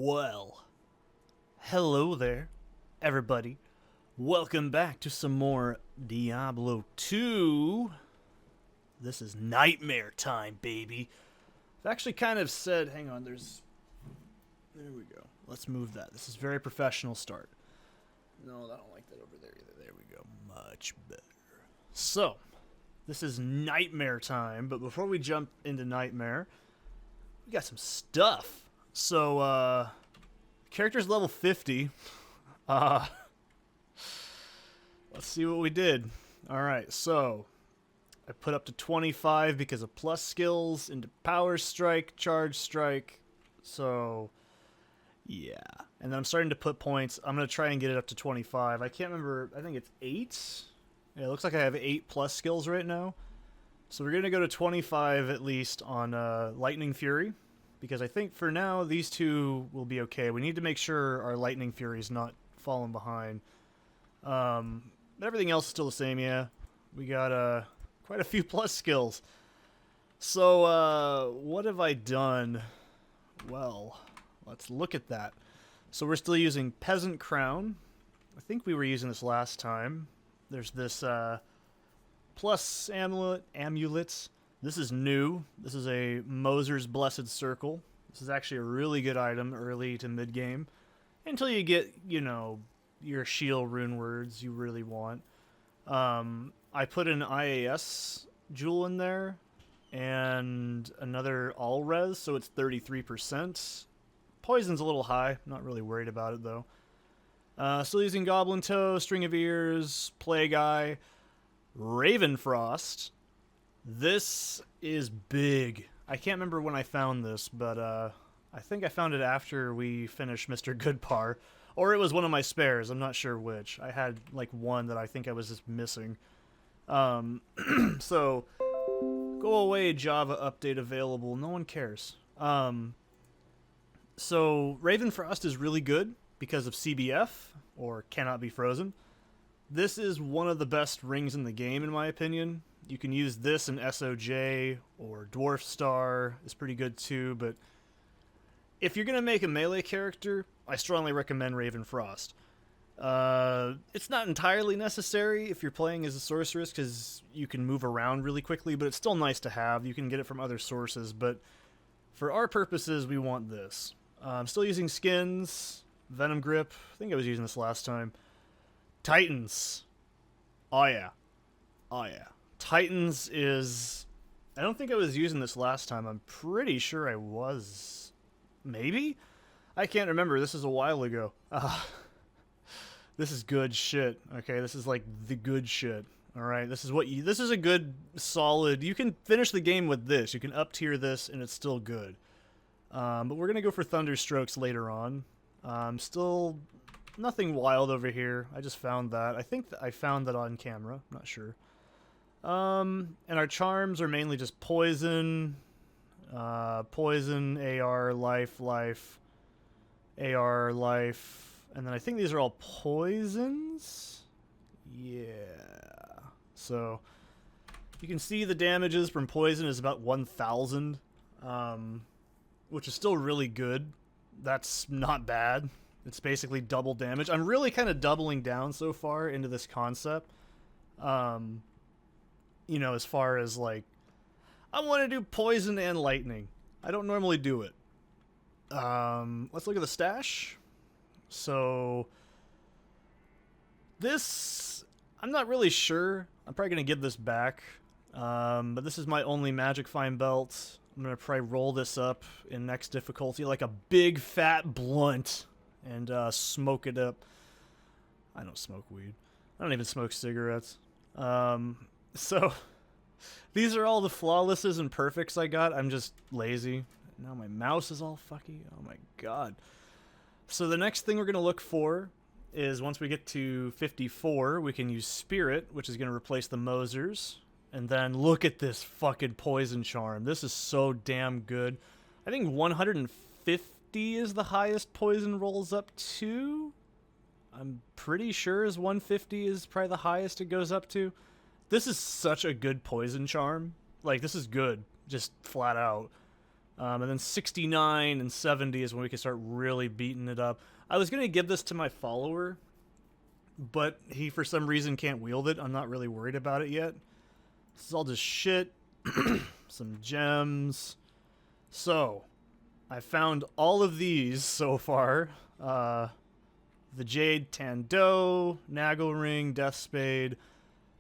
Well, hello there, everybody. Welcome back to some more Diablo 2. This is nightmare time, baby. I've actually kind of said, hang on, there we go. Let's move that. This is very professional start. No, I don't like that over there either. There we go. Much better. So, this is nightmare time, but before we jump into nightmare, we got some stuff. So, character's level 50. Let's see what we did. Alright, so I put up to 25 because of plus skills into power strike, charge strike. So, yeah. And then I'm starting to put points. I'm going to try and get it up to 25. I can't remember. I think it's 8. Yeah, it looks like I have 8 plus skills right now. So we're going to go to 25 at least on Lightning Fury. Because I think for now, these two will be okay. We need to make sure our Lightning Fury is not falling behind. Everything else is still the same, yeah. We got quite a few plus skills. So, what have I done? Well, let's look at that. So we're still using Peasant Crown. I think we were using this last time. There's this plus amulets. This is new. This is a Moser's Blessed Circle. This is actually a really good item early to mid-game. Until you get, you know, your shield rune words you really want. I put an IAS jewel in there. And another all-res, so it's 33%. Poison's a little high. Not really worried about it, though. Still using Goblin Toe, String of Ears, Plague Eye, Ravenfrost. This is big. I can't remember when I found this, but I think I found it after we finished Mr. Goodpar. Or it was one of my spares, I'm not sure which. I had like one that I think I was just missing. So, go away Java update available, no one cares. So, Ravenfrost is really good because of CBF, or Cannot Be Frozen. This is one of the best rings in the game, in my opinion. You can use this in SOJ, or Dwarf Star is pretty good too, but if you're going to make a melee character, I strongly recommend Ravenfrost. It's not entirely necessary if you're playing as a sorceress, because you can move around really quickly, but it's still nice to have. You can get it from other sources, but for our purposes, we want this. I'm still using skins, Venom Grip. I think I was using this last time. Titans. Oh yeah. Oh yeah. Titans is... I don't think I was using this last time. I'm pretty sure I was. Maybe? I can't remember. This is a while ago. This is good shit. Okay, this is like the good shit. Alright, this is what you... This is a good, solid... You can finish the game with this. You can up-tier this, and it's still good. But we're gonna go for Thunderstrokes later on. Still... Nothing wild over here. I just found that. I think I found that on camera. I'm not sure. And our charms are mainly just poison, poison, AR, life, AR, life, and then I think these are all poisons? Yeah. So, you can see the damages from poison is about 1,000, which is still really good. That's not bad. It's basically double damage. I'm really kind of doubling down so far into this concept. You know, as far as like, I want to do poison and lightning. I don't normally do it. Let's look at the stash. So, this, I'm not really sure. I'm probably going to give this back. But this is my only Magic Fine Belt. I'm going to probably roll this up in next difficulty like a big fat blunt and smoke it up. I don't smoke weed. I don't even smoke cigarettes. So, these are all the flawlesses and perfects I got. I'm just lazy. Now my mouse is all fucky. Oh my god. So the next thing we're going to look for is once we get to 54, we can use Spirit, which is going to replace the Mosers. And then look at this fucking Poison Charm. This is so damn good. I think 150 is the highest Poison rolls up to. I'm pretty sure is 150 is probably the highest it goes up to. This is such a good poison charm. Like, this is good, just flat out. And then 69 and 70 is when we can start really beating it up. I was going to give this to my follower, but he for some reason can't wield it. I'm not really worried about it yet. This is all just shit. Some gems. So, I found all of these so far. The Jade Tando, Nagel Ring, Death Spade,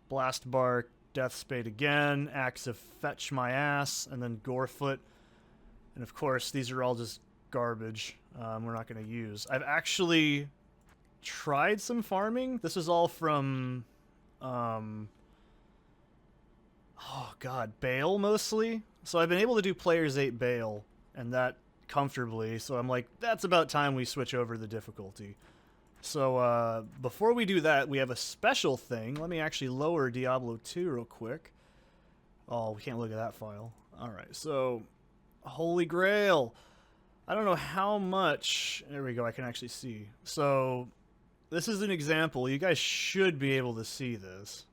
Blast Bark, Death Spade again, Axe of Fetch My Ass, and then Gorefoot. And of course, these are all just garbage we're not going to use. I've actually tried some farming. This is all from, oh god, Bale mostly. So I've been able to do Players 8 Bale, and that comfortably. So I'm like, that's about time we switch over the difficulty. So before we do that, we have a special thing. Let me actually lower Diablo 2 real quick. Oh, we can't look at that file. Alright, so Holy Grail. I don't know how much. There we go, I can actually see. So this is an example. You guys should be able to see this.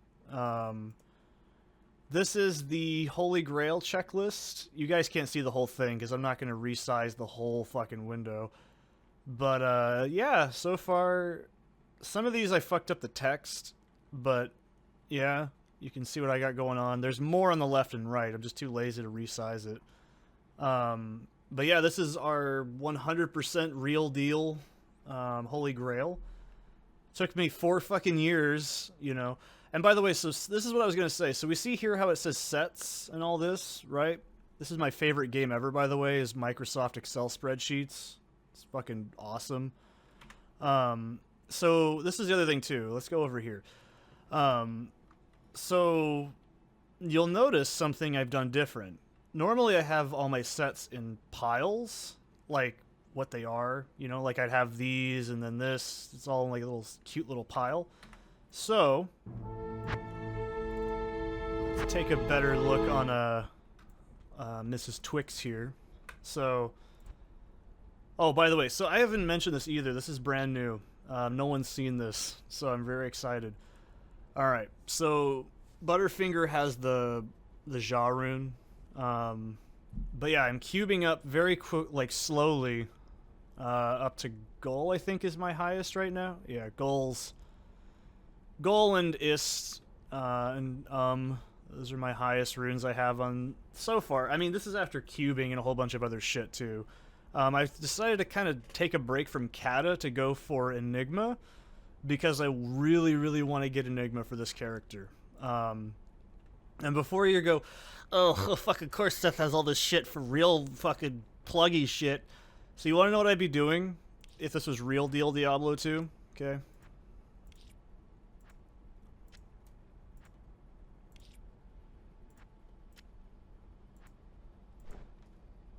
This is the Holy Grail checklist. You guys can't see the whole thing because I'm not going to resize the whole fucking window. But yeah, so far, some of these I fucked up the text, but yeah, you can see what I got going on. There's more on the left and right. I'm just too lazy to resize it. But yeah, this is our 100% real deal Holy Grail. Took me 4 fucking years, you know. And by the way, so this is what I was going to say. So we see here how it says sets and all this, right? This is my favorite game ever, by the way, is Microsoft Excel spreadsheets. It's fucking awesome. So this is the other thing, too. Let's go over here. So you'll notice something I've done different. Normally I have all my sets in piles, like what they are. You know, like I'd have these and then this. It's all in like a little cute little pile. So let's take a better look on Mrs. Twix here. So, oh, by the way, so I haven't mentioned this either. This is brand new. No one's seen this, so I'm very excited. All right, so Butterfinger has the Ja rune. But yeah, I'm cubing up very quick, like slowly, up to Goal, I think is my highest right now. Yeah, Goal and Ist, and those are my highest runes I have on so far. I mean, this is after cubing and a whole bunch of other shit too. I've decided to kind of take a break from Kata to go for Enigma, because I really, really want to get Enigma for this character. And before you go, oh, fuck, of course Seth has all this shit for real fucking pluggy shit. So you want to know what I'd be doing if this was real deal Diablo 2? Okay.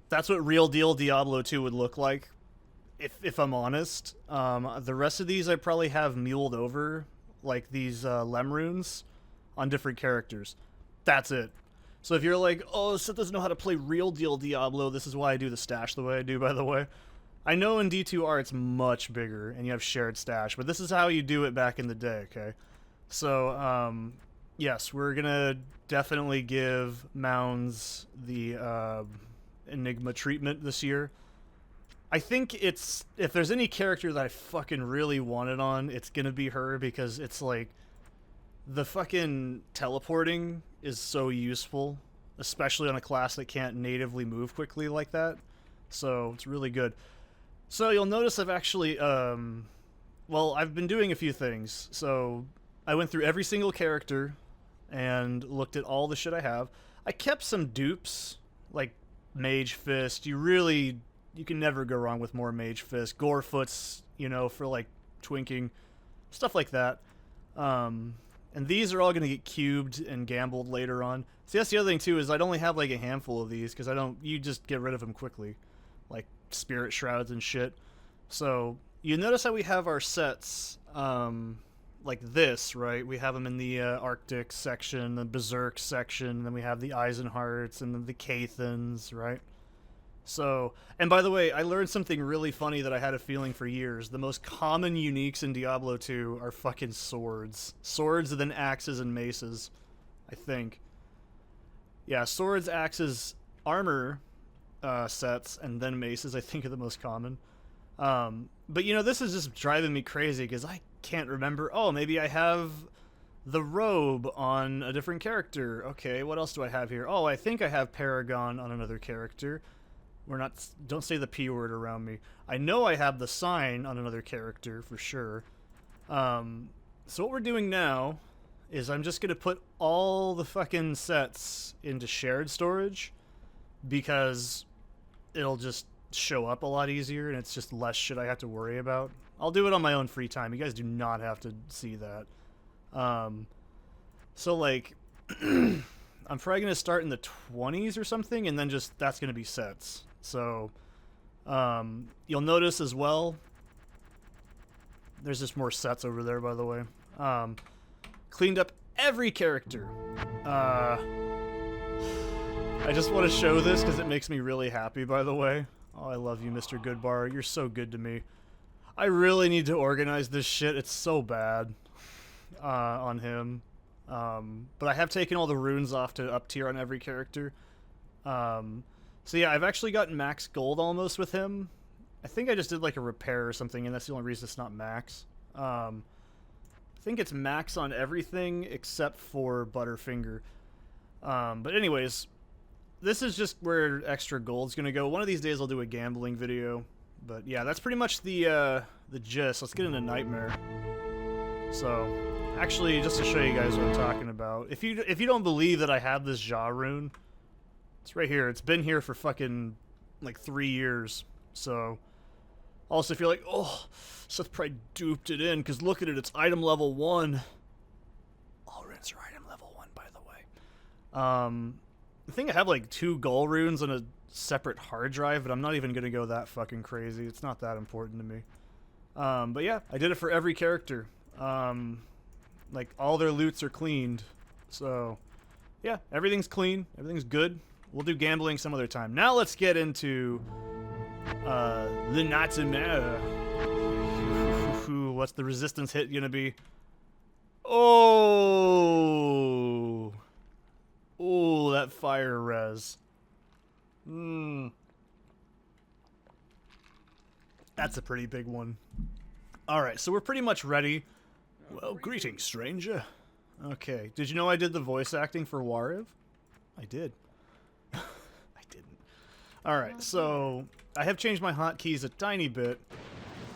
That's what real deal Diablo 2 would look like, if I'm honest. The rest of these I probably have muled over, like these Lem runes, on different characters. That's it. So if you're like, oh, Seth doesn't know how to play real deal Diablo, this is why I do the stash the way I do, by the way. I know in D2R it's much bigger, and you have shared stash, but this is how you do it back in the day, okay? So, yes, we're gonna definitely give Mounds the Enigma treatment this year. I think it's, if there's any character that I fucking really wanted on, it's gonna be her, because it's like, the fucking teleporting is so useful, especially on a class that can't natively move quickly like that. So it's really good. So you'll notice I've actually, well, I've been doing a few things. So I went through every single character and looked at all the shit I have. I kept some dupes, like Mage Fist. You can never go wrong with more Mage Fist. Gorefoots, you know, for like twinking, stuff like that. And these are all going to get cubed and gambled later on. See, that's the other thing, too, is I'd only have, like, a handful of these, because you just get rid of them quickly. Like, Spirit Shrouds and shit. So, you notice how we have our sets, like this, right? We have them in the Arctic section, the Berserk section, then we have the Eisenharts, and then the Cathans, right? So, and by the way, I learned something really funny that I had a feeling for years. The most common uniques in Diablo 2 are fucking swords. Swords and then axes and maces, I think. Yeah, swords, axes, armor. sets, and then maces, I think, are the most common. But, you know, this is just driving me crazy because I can't remember. Oh, maybe I have the robe on a different character. Okay, what else do I have here? Oh, I think I have Paragon on another character. Don't say the P word around me. I know I have the sign on another character for sure. So what we're doing now is I'm just going to put all the fucking sets into shared storage because it'll just show up a lot easier and it's just less shit I have to worry about. I'll do it on my own free time. You guys do not have to see that. So like I'm probably going to start in the 20s or something, and then just that's going to be sets. So you'll notice as well, there's just more sets over there, by the way. Cleaned up every character. I just want to show this because it makes me really happy, by the way. Oh, I love you, Mr. Goodbar. You're so good to me. I really need to organize this shit. It's so bad on him. But I have taken all the runes off to up tier on every character. So yeah, I've actually gotten max gold almost with him. I think I just did like a repair or something, and that's the only reason it's not max. I think it's max on everything except for Butterfinger. But anyways, this is just where extra gold's gonna go. One of these days I'll do a gambling video. But yeah, that's pretty much the gist. Let's get into Nightmare. So, actually, just to show you guys what I'm talking about, if you don't believe that I have this Jaw rune, it's right here. It's been here for fucking like 3 years. So, also if you're like, oh, Seth probably duped it in because look at it, it's item level 1. All runes are item level 1, by the way. I think I have like 2 goal runes on a separate hard drive, but I'm not even gonna go that fucking crazy. It's not that important to me. But yeah, I did it for every character. Like all their loots are cleaned, so yeah, everything's clean, everything's good. We'll do gambling some other time. Now let's get into the Nightmare. What's the resistance hit gonna be? Oh, that fire res. That's a pretty big one. Alright, so we're pretty much ready. Well, greetings, stranger. Okay, did you know I did the voice acting for Wariv? I did. I didn't. Alright, so I have changed my hotkeys a tiny bit.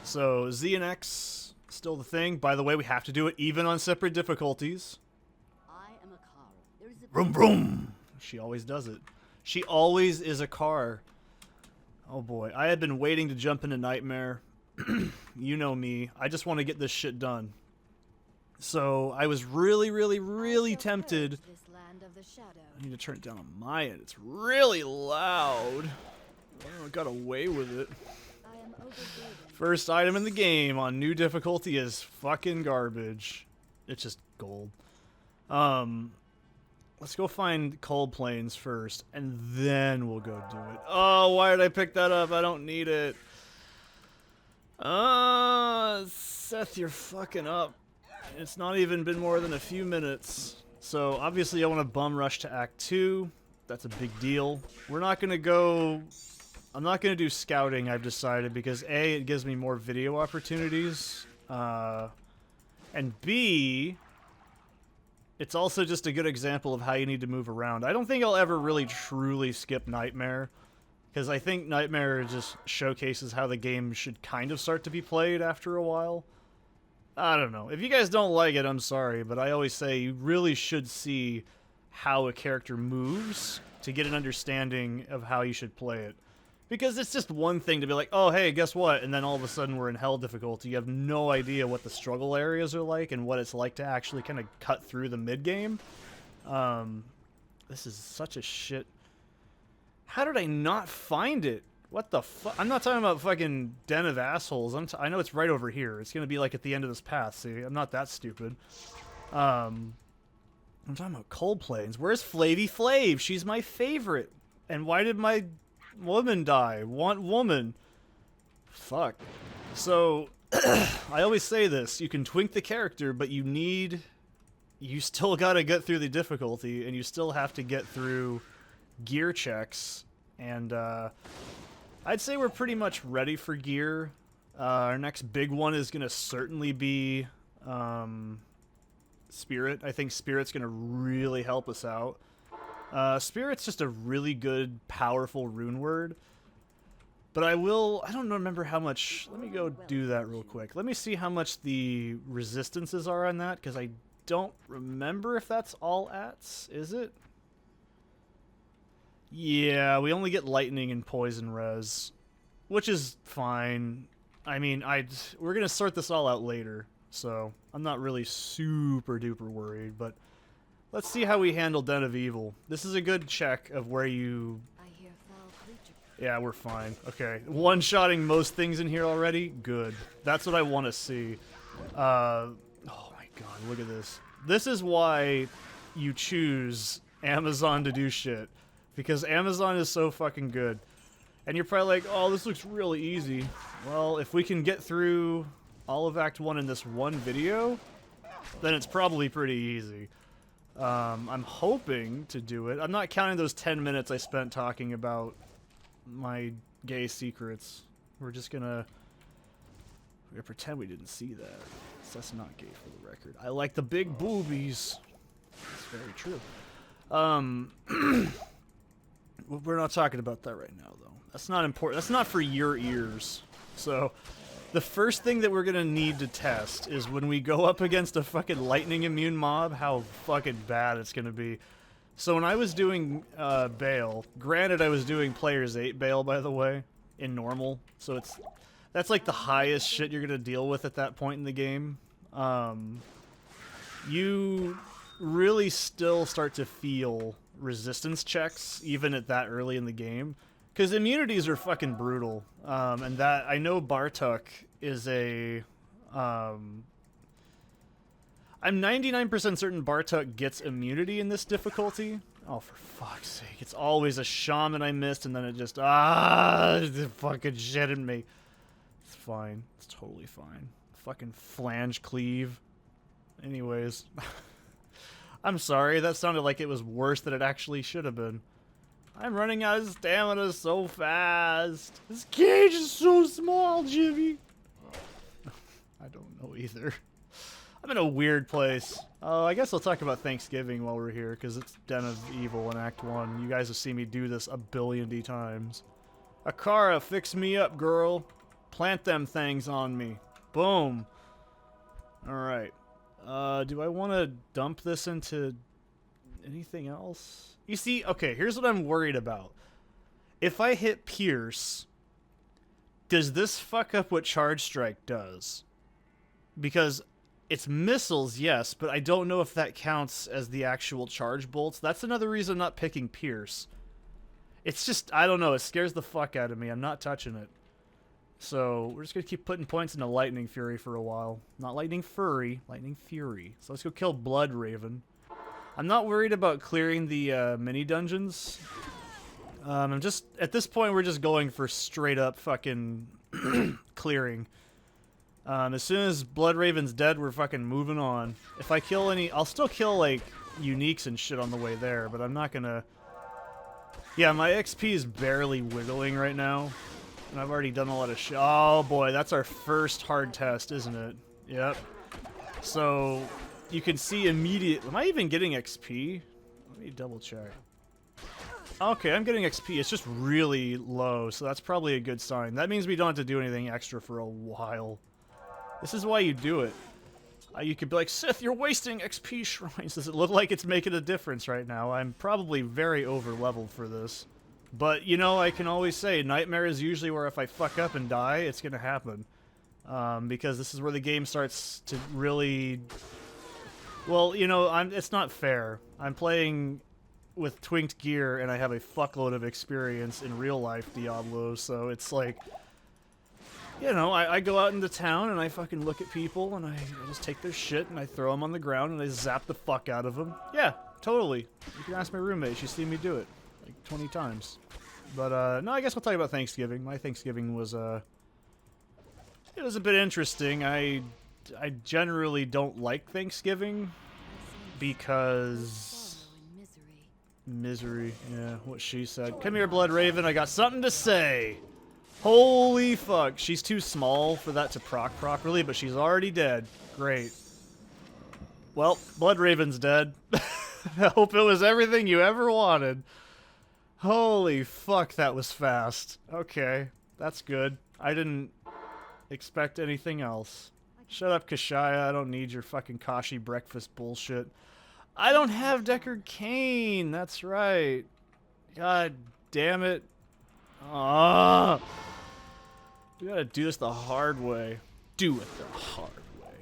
So Z and X, still the thing. By the way, we have to do it even on separate difficulties. Vroom vroom! She always does it. She always is a car. Oh boy, I had been waiting to jump into Nightmare. You know me. I just want to get this shit done. So I was really tempted. I need to turn it down on my end. It's really loud. Oh, I got away with it. First item in the game on new difficulty is fucking garbage. It's just gold. Let's go find Cold Plains first, and then we'll go do it. Oh, why did I pick that up? I don't need it. Seth, you're fucking up. It's not even been more than a few minutes. So, obviously I want to bum rush to Act 2. That's a big deal. We're not going to go... I'm not going to do scouting, I've decided, because A, it gives me more video opportunities. And B... it's also just a good example of how you need to move around. I don't think I'll ever really truly skip Nightmare, because I think Nightmare just showcases how the game should kind of start to be played after a while. I don't know. If you guys don't like it, I'm sorry, but I always say you really should see how a character moves to get an understanding of how you should play it. Because it's just one thing to be like, oh, hey, guess what? And then all of a sudden we're in hell difficulty. You have no idea what the struggle areas are like and what it's like to actually kind of cut through the mid-game. This is such a shit... How did I not find it? What the fuck? I'm not talking about fucking Den of Assholes. I know it's right over here. It's going to be like at the end of this path, see? I'm not that stupid. I'm talking about Cold Plains. Where's Flavy Flav? She's my favorite. And why did my... woman die? Want woman. Fuck. So, I always say this. You can twink the character, but you still gotta get through the difficulty, and you still have to get through gear checks And I'd say we're pretty much ready for gear. Our next big one is going to certainly be Spirit. I think Spirit's going to really help us out. Spirit's just a really good, powerful rune word. But I don't remember how much. Let me go do that real quick. Let me see how much the resistances are on that, because I don't remember if that's all ats. Is it? Yeah, we only get lightning and poison res, which is fine. I mean, we're going to sort this all out later, so I'm not really super duper worried, but let's see how we handle Den of Evil. This is a good check of where you... Yeah, we're fine. Okay, one-shotting most things in here already? Good. That's what I want to see. Oh my god, look at this. This is why you choose Amazon to do shit. Because Amazon is so fucking good. And you're probably like, oh, this looks really easy. Well, if we can get through all of Act 1 in this one video, then it's probably pretty easy. I'm hoping to do it. I'm not counting those 10 minutes I spent talking about my gay secrets. We're gonna pretend we didn't see that. That's not gay for the record. I like the big boobies. That's very true. We're not talking about that right now, though. That's not important. That's not for your ears. So, the first thing that we're gonna need to test is when we go up against a fucking lightning immune mob, how fucking bad it's gonna be. So when I was doing Bale, granted I was doing Players 8 Bale, by the way, in normal, so that's like the highest shit you're gonna deal with at that point in the game. You really still start to feel resistance checks, even at that early in the game, because immunities are fucking brutal, and that, I know Bartuk is a... I'm 99% certain Bartuk gets immunity in this difficulty. Oh, for fuck's sake. It's always a shaman I missed, and then it just... it fucking shitted me. It's fine. It's totally fine. Fucking flange cleave. Anyways. I'm sorry. That sounded like it was worse than it actually should have been. I'm running out of stamina so fast. This cage is so small, Jimmy. I don't know either. I'm in a weird place. I guess I'll talk about Thanksgiving while we're here, because it's Den of Evil in Act 1. You guys have seen me do this a billion times. Akara, fix me up, girl. Plant them things on me. Boom. Alright. Do I want to dump this into anything else? You see, okay, here's what I'm worried about. If I hit Pierce, does this fuck up what Charge Strike does? Because... it's missiles, yes, but I don't know if that counts as the actual charge bolts. That's another reason I'm not picking Pierce. It's just, I don't know, it scares the fuck out of me. I'm not touching it. So, we're just gonna keep putting points into Lightning Fury for a while. Not Lightning Fury, Lightning Fury. So let's go kill Blood Raven. I'm not worried about clearing the mini dungeons. I'm just, at this point, we're just going for straight up fucking clearing. As soon as Blood Raven's dead, we're fucking moving on. If I kill any... I'll still kill, like, uniques and shit on the way there, but I'm not gonna... Yeah, my XP is barely wiggling right now. And I've already done a lot of shit. Oh, boy, that's our first hard test, isn't it? Yep. So, you can see immediate... Am I even getting XP? Let me double check. Okay, I'm getting XP. It's just really low, so that's probably a good sign. That means we don't have to do anything extra for a while. This is why you do it. You could be like, Seth, you're wasting XP shrines. Does it look like it's making a difference right now? I'm probably very over-leveled for this. But, you know, I can always say, Nightmare is usually where if I fuck up and die, it's going to happen. Because this is where the game starts to really... Well, you know, it's not fair. I'm playing with twinked gear, and I have a fuckload of experience in real-life Diablo, so it's like... You know, I go out into town and I fucking look at people and I just take their shit and I throw them on the ground and I zap the fuck out of them. Yeah, totally. You can ask my roommate. She's seen me do it like 20 times. But, no, I guess we'll talk about Thanksgiving. My Thanksgiving was, it was a bit interesting. I generally don't like Thanksgiving because... Misery. Yeah, what she said. Come here, Blood Raven. I got something to say. Holy fuck. She's too small for that to proc properly, but she's already dead. Great. Well, Blood Raven's dead. I hope it was everything you ever wanted. Holy fuck, that was fast. Okay, that's good. I didn't expect anything else. Shut up, Kashaya. I don't need your fucking Kashi breakfast bullshit. I don't have Deckard Cain. That's right. God damn it. Ah. We gotta do this the hard way. Do it the hard way.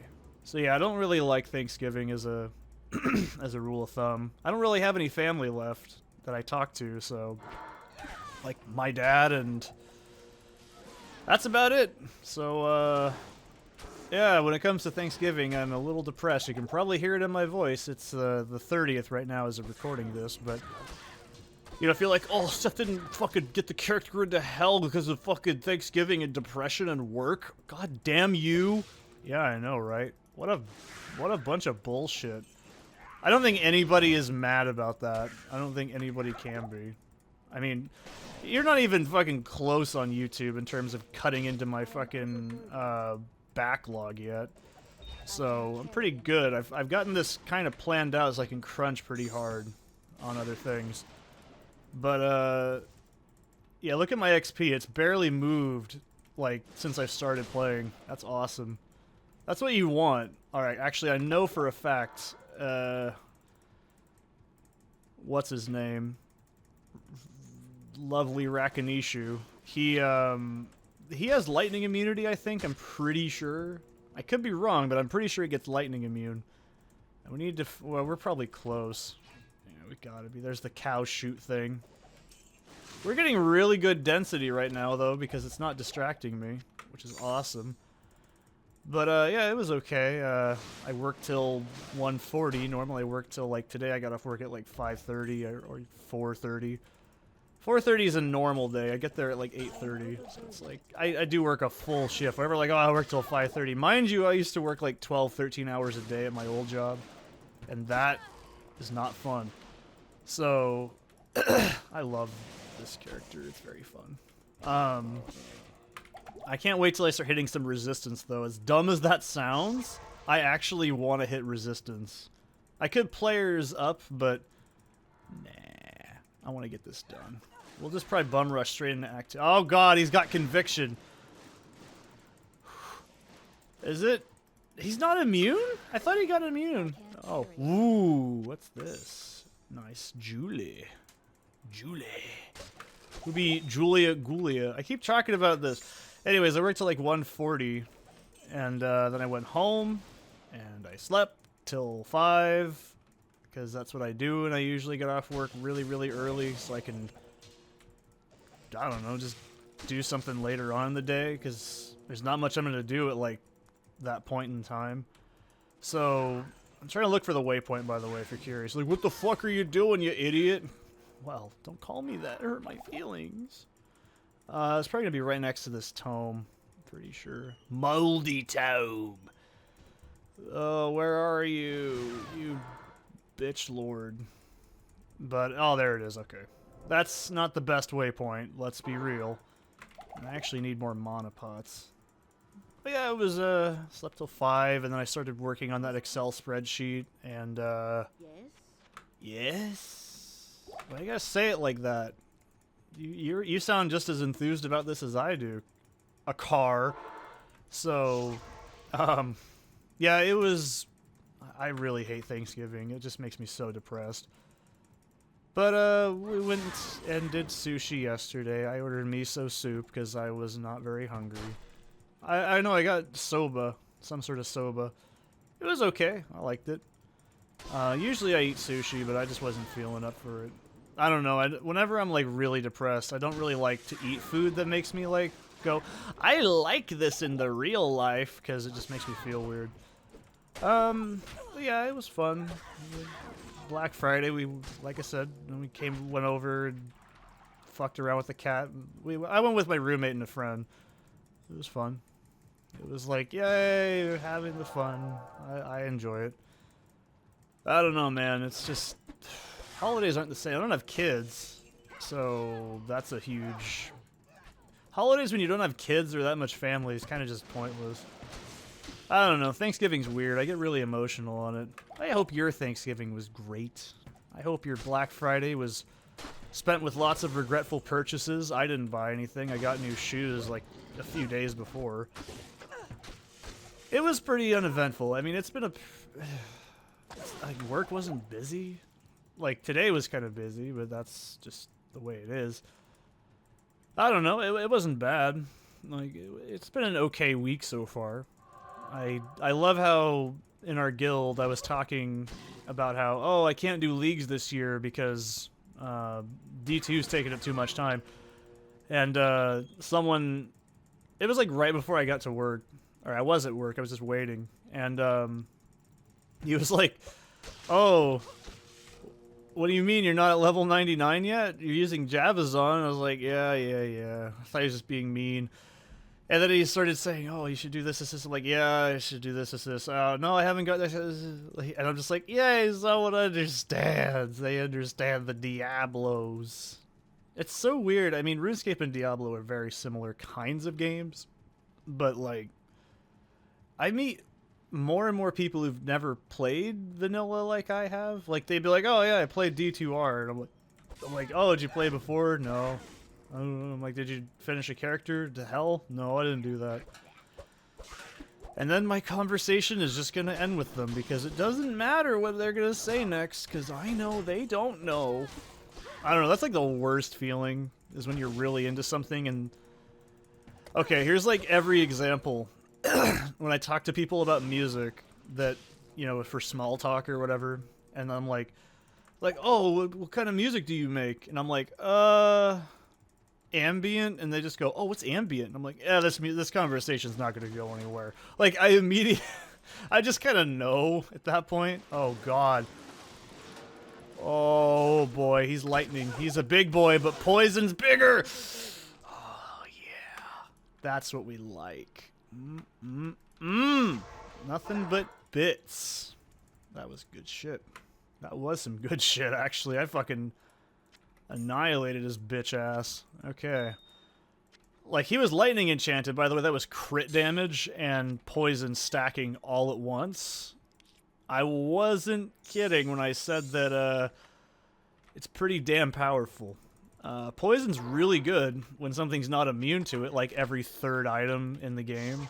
So yeah, I don't really like Thanksgiving as a as a rule of thumb. I don't really have any family left that I talk to, so like my dad, and that's about it. So yeah, when it comes to Thanksgiving, I'm a little depressed. You can probably hear it in my voice. It's the 30th right now as of recording this, but you know, I feel like, oh, Seth didn't fucking get the character into hell because of fucking Thanksgiving and depression and work. God damn you. Yeah, I know, right? What a bunch of bullshit. I don't think anybody is mad about that. I don't think anybody can be. I mean, you're not even fucking close on YouTube in terms of cutting into my fucking backlog yet. So I'm pretty good. I've gotten this kind of planned out so I can crunch pretty hard on other things. But yeah, look at my XP. It's barely moved like since I started playing. That's awesome. That's what you want. All right, actually, I know for a fact. What's his name? Lovely Rakanishu. He has lightning immunity, I think. I'm pretty sure. I could be wrong, but I'm pretty sure he gets lightning immune. And we need to... Well, we're probably close. Yeah, we gotta be. There's the cow shoot thing. We're getting really good density right now, though, because it's not distracting me, which is awesome. But, yeah, it was okay. I worked till 1:40. Normally I work till, like, today I got off work at, like, 5:30 or 4:30. 4:30 is a normal day. I get there at, like, 8:30. So it's like, I do work a full shift. Whenever, like, oh, I work till 5:30. Mind you, I used to work, like, 12, 13 hours a day at my old job. And that is not fun. So, I love this character. It's very fun. I can't wait till I start hitting some resistance, though. As dumb as that sounds, I actually want to hit resistance. I could players up, but nah. I want to get this done. We'll just probably bum rush straight into Act 2. Oh god, he's got conviction. Is it? He's not immune? I thought he got immune. Oh, ooh, what's this? Nice, Julie. Julie. Would be Julia Gulia. I keep talking about this. Anyways, I worked till like 1:40, and then I went home, and I slept till 5, because that's what I do, and I usually get off work really, really early, so I can, I don't know, just do something later on in the day, because there's not much I'm going to do at like that point in time. So, I'm trying to look for the waypoint, by the way, if you're curious. Like, what the fuck are you doing, you idiot? Well, don't call me that. It hurt my feelings. It's probably going to be right next to this tome. I'm pretty sure. Moldy tome. Oh, where are you? You bitch lord. But, oh, there it is. Okay. That's not the best waypoint. Let's be real. I actually need more monopots. But yeah, it was, slept till 5, and then I started working on that Excel spreadsheet, and, Yes? Yes? Why you gotta say it like that? You sound just as enthused about this as I do. A car. So, yeah, it was... I really hate Thanksgiving. It just makes me so depressed. But, we went and did sushi yesterday. I ordered miso soup because I was not very hungry. I know I got soba. Some sort of soba. It was okay. I liked it. Usually I eat sushi, but I just wasn't feeling up for it. I don't know. Whenever I'm, like, really depressed, I don't really like to eat food that makes me, like, go, I like this in the real life, because it just makes me feel weird. But yeah, it was fun. Black Friday, we, like I said, we went over and fucked around with the cat. I went with my roommate and a friend. It was fun. It was like, yay, we're having the fun. I enjoy it. I don't know, man. It's just... holidays aren't the same. I don't have kids, so that's a huge... Holidays when you don't have kids or that much family is kind of just pointless. I don't know. Thanksgiving's weird. I get really emotional on it. I hope your Thanksgiving was great. I hope your Black Friday was spent with lots of regretful purchases. I didn't buy anything. I got new shoes like a few days before. It was pretty uneventful. I mean, it's been a... Like, work wasn't busy. Like, today was kind of busy, but that's just the way it is. I don't know. It wasn't bad. Like, it's been an okay week so far. I love how in our guild I was talking about how, oh, I can't do leagues this year because D2's taking up too much time. And someone... It was like right before I got to work. Or I was at work. I was just waiting. And he was like, oh... What do you mean you're not at level 99 yet? You're using Javazon? I was like, yeah. I thought he was just being mean. And then he started saying, oh, you should do this. I'm like, yeah, I should do this. No, I haven't got this. And I'm just like, yeah, someone understands. They understand the Diablos. It's so weird. I mean, RuneScape and Diablo are very similar kinds of games. But, like, I meet more and more people who've never played vanilla like I have. Like, they'd be like, oh yeah, I played D2R. And I'm like, oh, did you play before? No. I'm like, did you finish a character? To hell? No, I didn't do that. And then my conversation is just gonna end with them because it doesn't matter what they're gonna say next because I know they don't know. I don't know, that's like the worst feeling is when you're really into something and... Okay, here's like every example. When I talk to people about music that, you know, for small talk or whatever, and I'm like, oh, what kind of music do you make? And I'm like, ambient, and they just go, oh, what's ambient? And I'm like, yeah, this conversation's not going to go anywhere. Like, I just kind of know at that point. Oh, God. Oh, boy, he's lightning. He's a big boy, but poison's bigger. Oh, yeah. That's what we like. Nothing but bits. That was good shit. That was some good shit, actually. I fucking annihilated his bitch ass. Okay. Like, he was lightning enchanted, by the way. That was crit damage and poison stacking all at once. I wasn't kidding when I said that, it's pretty damn powerful. Poison's really good when something's not immune to it, like every third item in the game.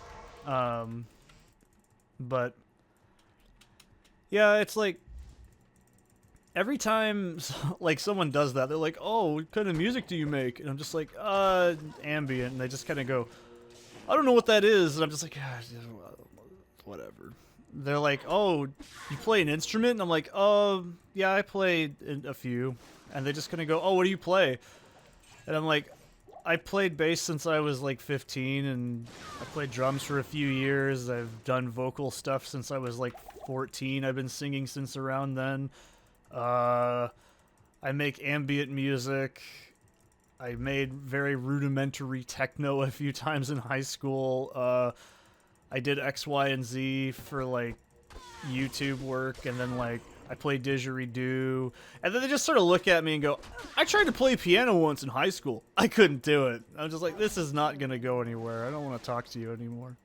But yeah, it's like every time like someone does that, they're like, oh, what kind of music do you make? And I'm just like, ambient. And they just kind of go, I don't know what that is. And I'm just like, whatever. They're like, oh, you play an instrument? And I'm like, yeah, I play a few. And they just kind of go, oh, what do you play? And I'm like, I played bass since I was like 15, and I played drums for a few years. I've done vocal stuff since I was like 14. I've been singing since around then. I make ambient music. I made very rudimentary techno a few times in high school. I did X, Y, and Z for like YouTube work, and then like I play didgeridoo, and then they just sort of look at me and go, I tried to play piano once in high school. I couldn't do it. I'm just like, this is not going to go anywhere. I don't want to talk to you anymore.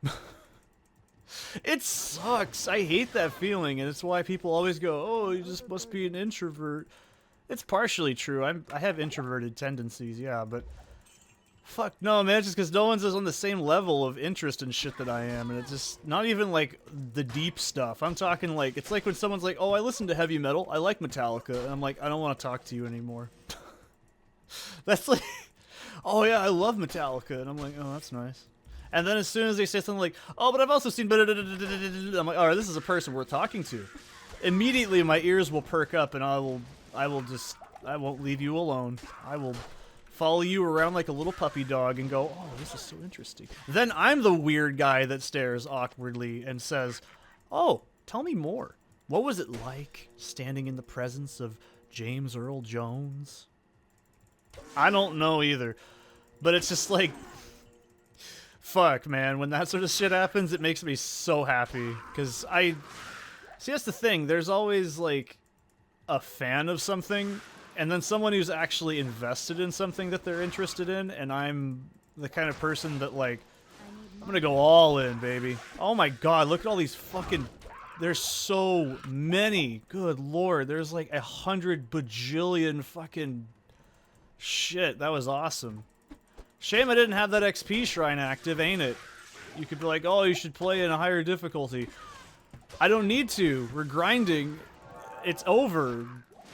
It sucks. I hate that feeling, and it's why people always go, oh, you just must be an introvert. It's partially true. I have introverted tendencies, yeah, but fuck no, man. It's just because no one's on the same level of interest in shit that I am, and it's just not even like the deep stuff. I'm talking like, it's like when someone's like, oh, I listen to heavy metal, I like Metallica, and I'm like, I don't want to talk to you anymore. That's like, oh yeah, I love Metallica, and I'm like, oh, that's nice. And then as soon as they say something like, oh, but I've also seen, I'm like, all right, this is a person worth talking to. Immediately my ears will perk up, and I won't leave you alone. I will follow you around like a little puppy dog and go, oh, this is so interesting. Then I'm the weird guy that stares awkwardly and says, oh, tell me more. What was it like standing in the presence of James Earl Jones? I don't know either, but it's just like, fuck, man. When that sort of shit happens, it makes me so happy, because see, that's the thing. There's always like, a fan of something, and then someone who's actually invested in something that they're interested in, and I'm the kind of person that, like, I'm gonna go all in, baby. Oh my god, look at all these fucking... There's so many. Good lord, there's like 100 bajillion fucking... Shit, that was awesome. Shame I didn't have that XP shrine active, ain't it? You could be like, oh, you should play in a higher difficulty. I don't need to. We're grinding. It's over.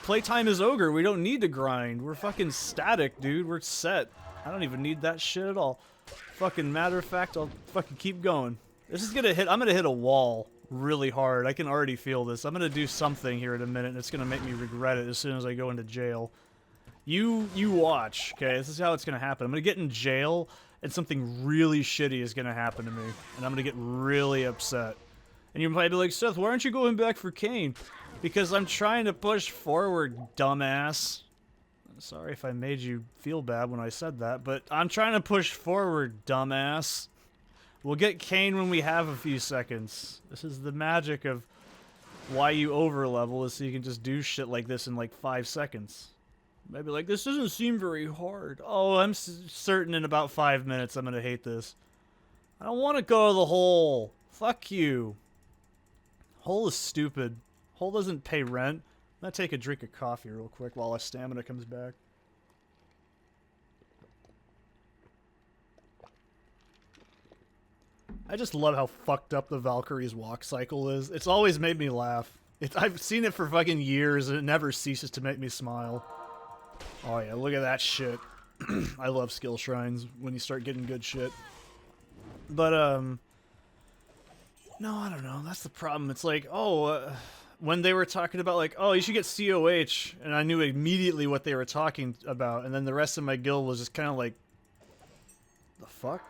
Playtime is ogre. We don't need to grind. We're fucking static, dude. We're set. I don't even need that shit at all. Fucking matter of fact, I'll fucking keep going. This is gonna hit... I'm gonna hit a wall really hard. I can already feel this. I'm gonna do something here in a minute, and it's gonna make me regret it as soon as I go into jail. You watch, okay? This is how it's gonna happen. I'm gonna get in jail, and something really shitty is gonna happen to me, and I'm gonna get really upset. And you might be like, Seth, why aren't you going back for Kane? Because I'm trying to push forward, dumbass. Sorry if I made you feel bad when I said that, but I'm trying to push forward, dumbass. We'll get Kane when we have a few seconds. This is the magic of why you overlevel, is so you can just do shit like this in like 5 seconds. Maybe like, this doesn't seem very hard. Oh, I'm certain in about 5 minutes I'm gonna hate this. I don't want to go to the hole. Fuck you. Hole is stupid. Hole doesn't pay rent. I'm gonna take a drink of coffee real quick while our stamina comes back. I just love how fucked up the Valkyrie's walk cycle is. It's always made me laugh. I've seen it for fucking years, and it never ceases to make me smile. Oh yeah, look at that shit. I love skill shrines when you start getting good shit. But, no, I don't know. That's the problem. It's like, when they were talking about, like, oh, you should get COH, and I knew immediately what they were talking about, and then the rest of my guild was just kind of like, the fuck?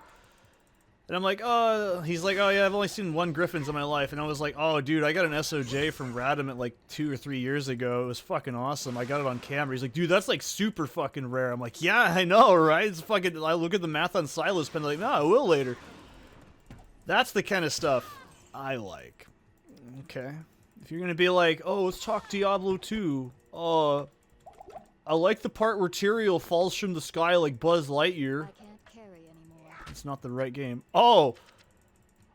And I'm like, oh, he's like, oh yeah, I've only seen 1 Griffins in my life, and I was like, oh dude, I got an SOJ from Radamant like 2 or 3 years ago. It was fucking awesome. I got it on camera. He's like, dude, that's like super fucking rare. I'm like, yeah, I know, right? It's fucking, I look at the math on Silas Pen, like, no, I will later. That's the kind of stuff I like. Okay. If you're gonna be like, oh, let's talk Diablo 2. I like the part where Tyrael falls from the sky like Buzz Lightyear. It's not the right game. Oh!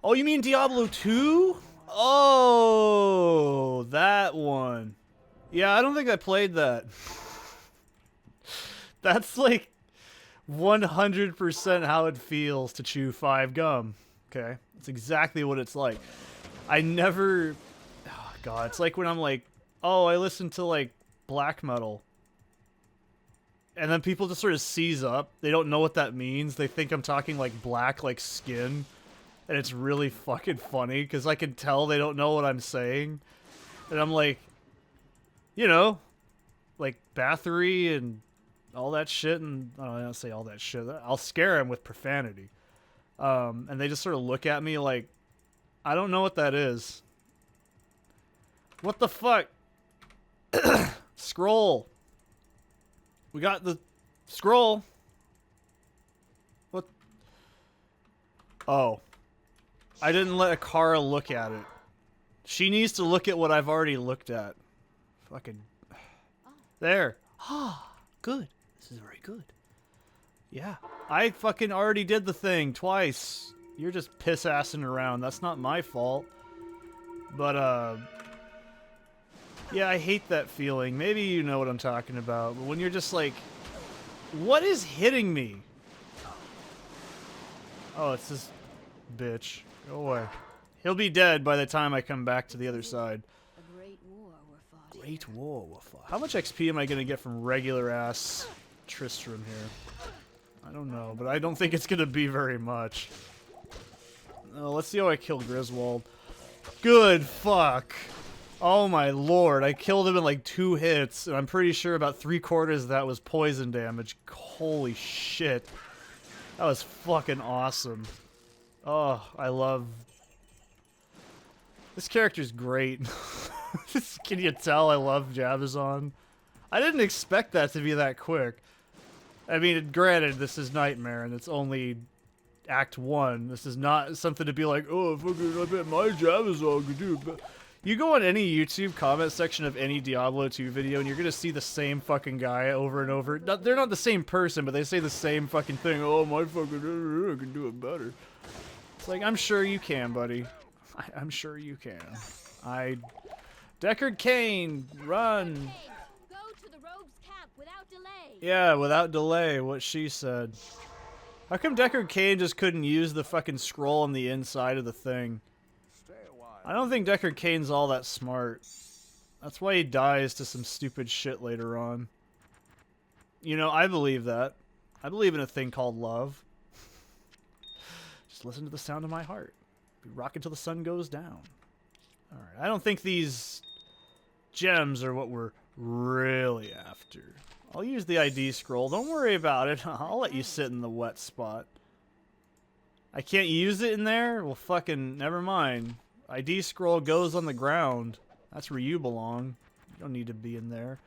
Oh, you mean Diablo 2? Oh, that one. Yeah, I don't think I played that. That's like 100% how it feels to chew 5 gum. Okay? That's exactly what it's like. I never... Oh, God. It's like when I'm like, oh, I listen to, like, black metal. And then people just sort of seize up. They don't know what that means. They think I'm talking, like, black, like, skin. And it's really fucking funny, because I can tell they don't know what I'm saying. And I'm like, you know, like, Bathory and all that shit, and I don't say all that shit. I'll scare them with profanity. And they just sort of look at me like, I don't know what that is. What the fuck? Scroll. We got the scroll. What? Oh. I didn't let Akara look at it. She needs to look at what I've already looked at. Fucking... There. Ah, good. This is very good. Yeah. I fucking already did the thing twice. You're just piss-assing around. That's not my fault. But, yeah, I hate that feeling. Maybe you know what I'm talking about. But when you're just like, what is hitting me? Oh, it's this bitch. Go away. He'll be dead by the time I come back to the other side. A great war were fought. Great war were fought. How much XP am I going to get from regular-ass Tristram here? I don't know, but I don't think it's going to be very much. Let's see how I kill Griswold. Good fuck. Oh my lord, I killed him in like 2 hits, and I'm pretty sure about 3/4 of that was poison damage. Holy shit. That was fucking awesome. Oh, I love... This character's great. Can you tell I love Javazon? I didn't expect that to be that quick. I mean, granted, this is Nightmare, and it's only Act 1. This is not something to be like, oh, fucking, I bet my Javazon could do it. You go on any YouTube comment section of any Diablo 2 video and you're gonna see the same fucking guy over and over. They're not the same person, but they say the same fucking thing. Oh, my fucking, I can do it better. It's like, I'm sure you can, buddy. I'm sure you can. Deckard Cain, run! Go to the rogue's camp without delay. Yeah, without delay, what she said. How come Deckard Cain just couldn't use the fucking scroll on the inside of the thing? I don't think Deckard Cain's all that smart. That's why he dies to some stupid shit later on. You know, I believe that. I believe in a thing called love. Just listen to the sound of my heart. Be rocking till the sun goes down. Alright, I don't think these gems are what we're really after. I'll use the ID scroll. Don't worry about it. I'll let you sit in the wet spot. I can't use it in there? Well, fucking never mind. ID scroll goes on the ground. That's where you belong. You don't need to be in there.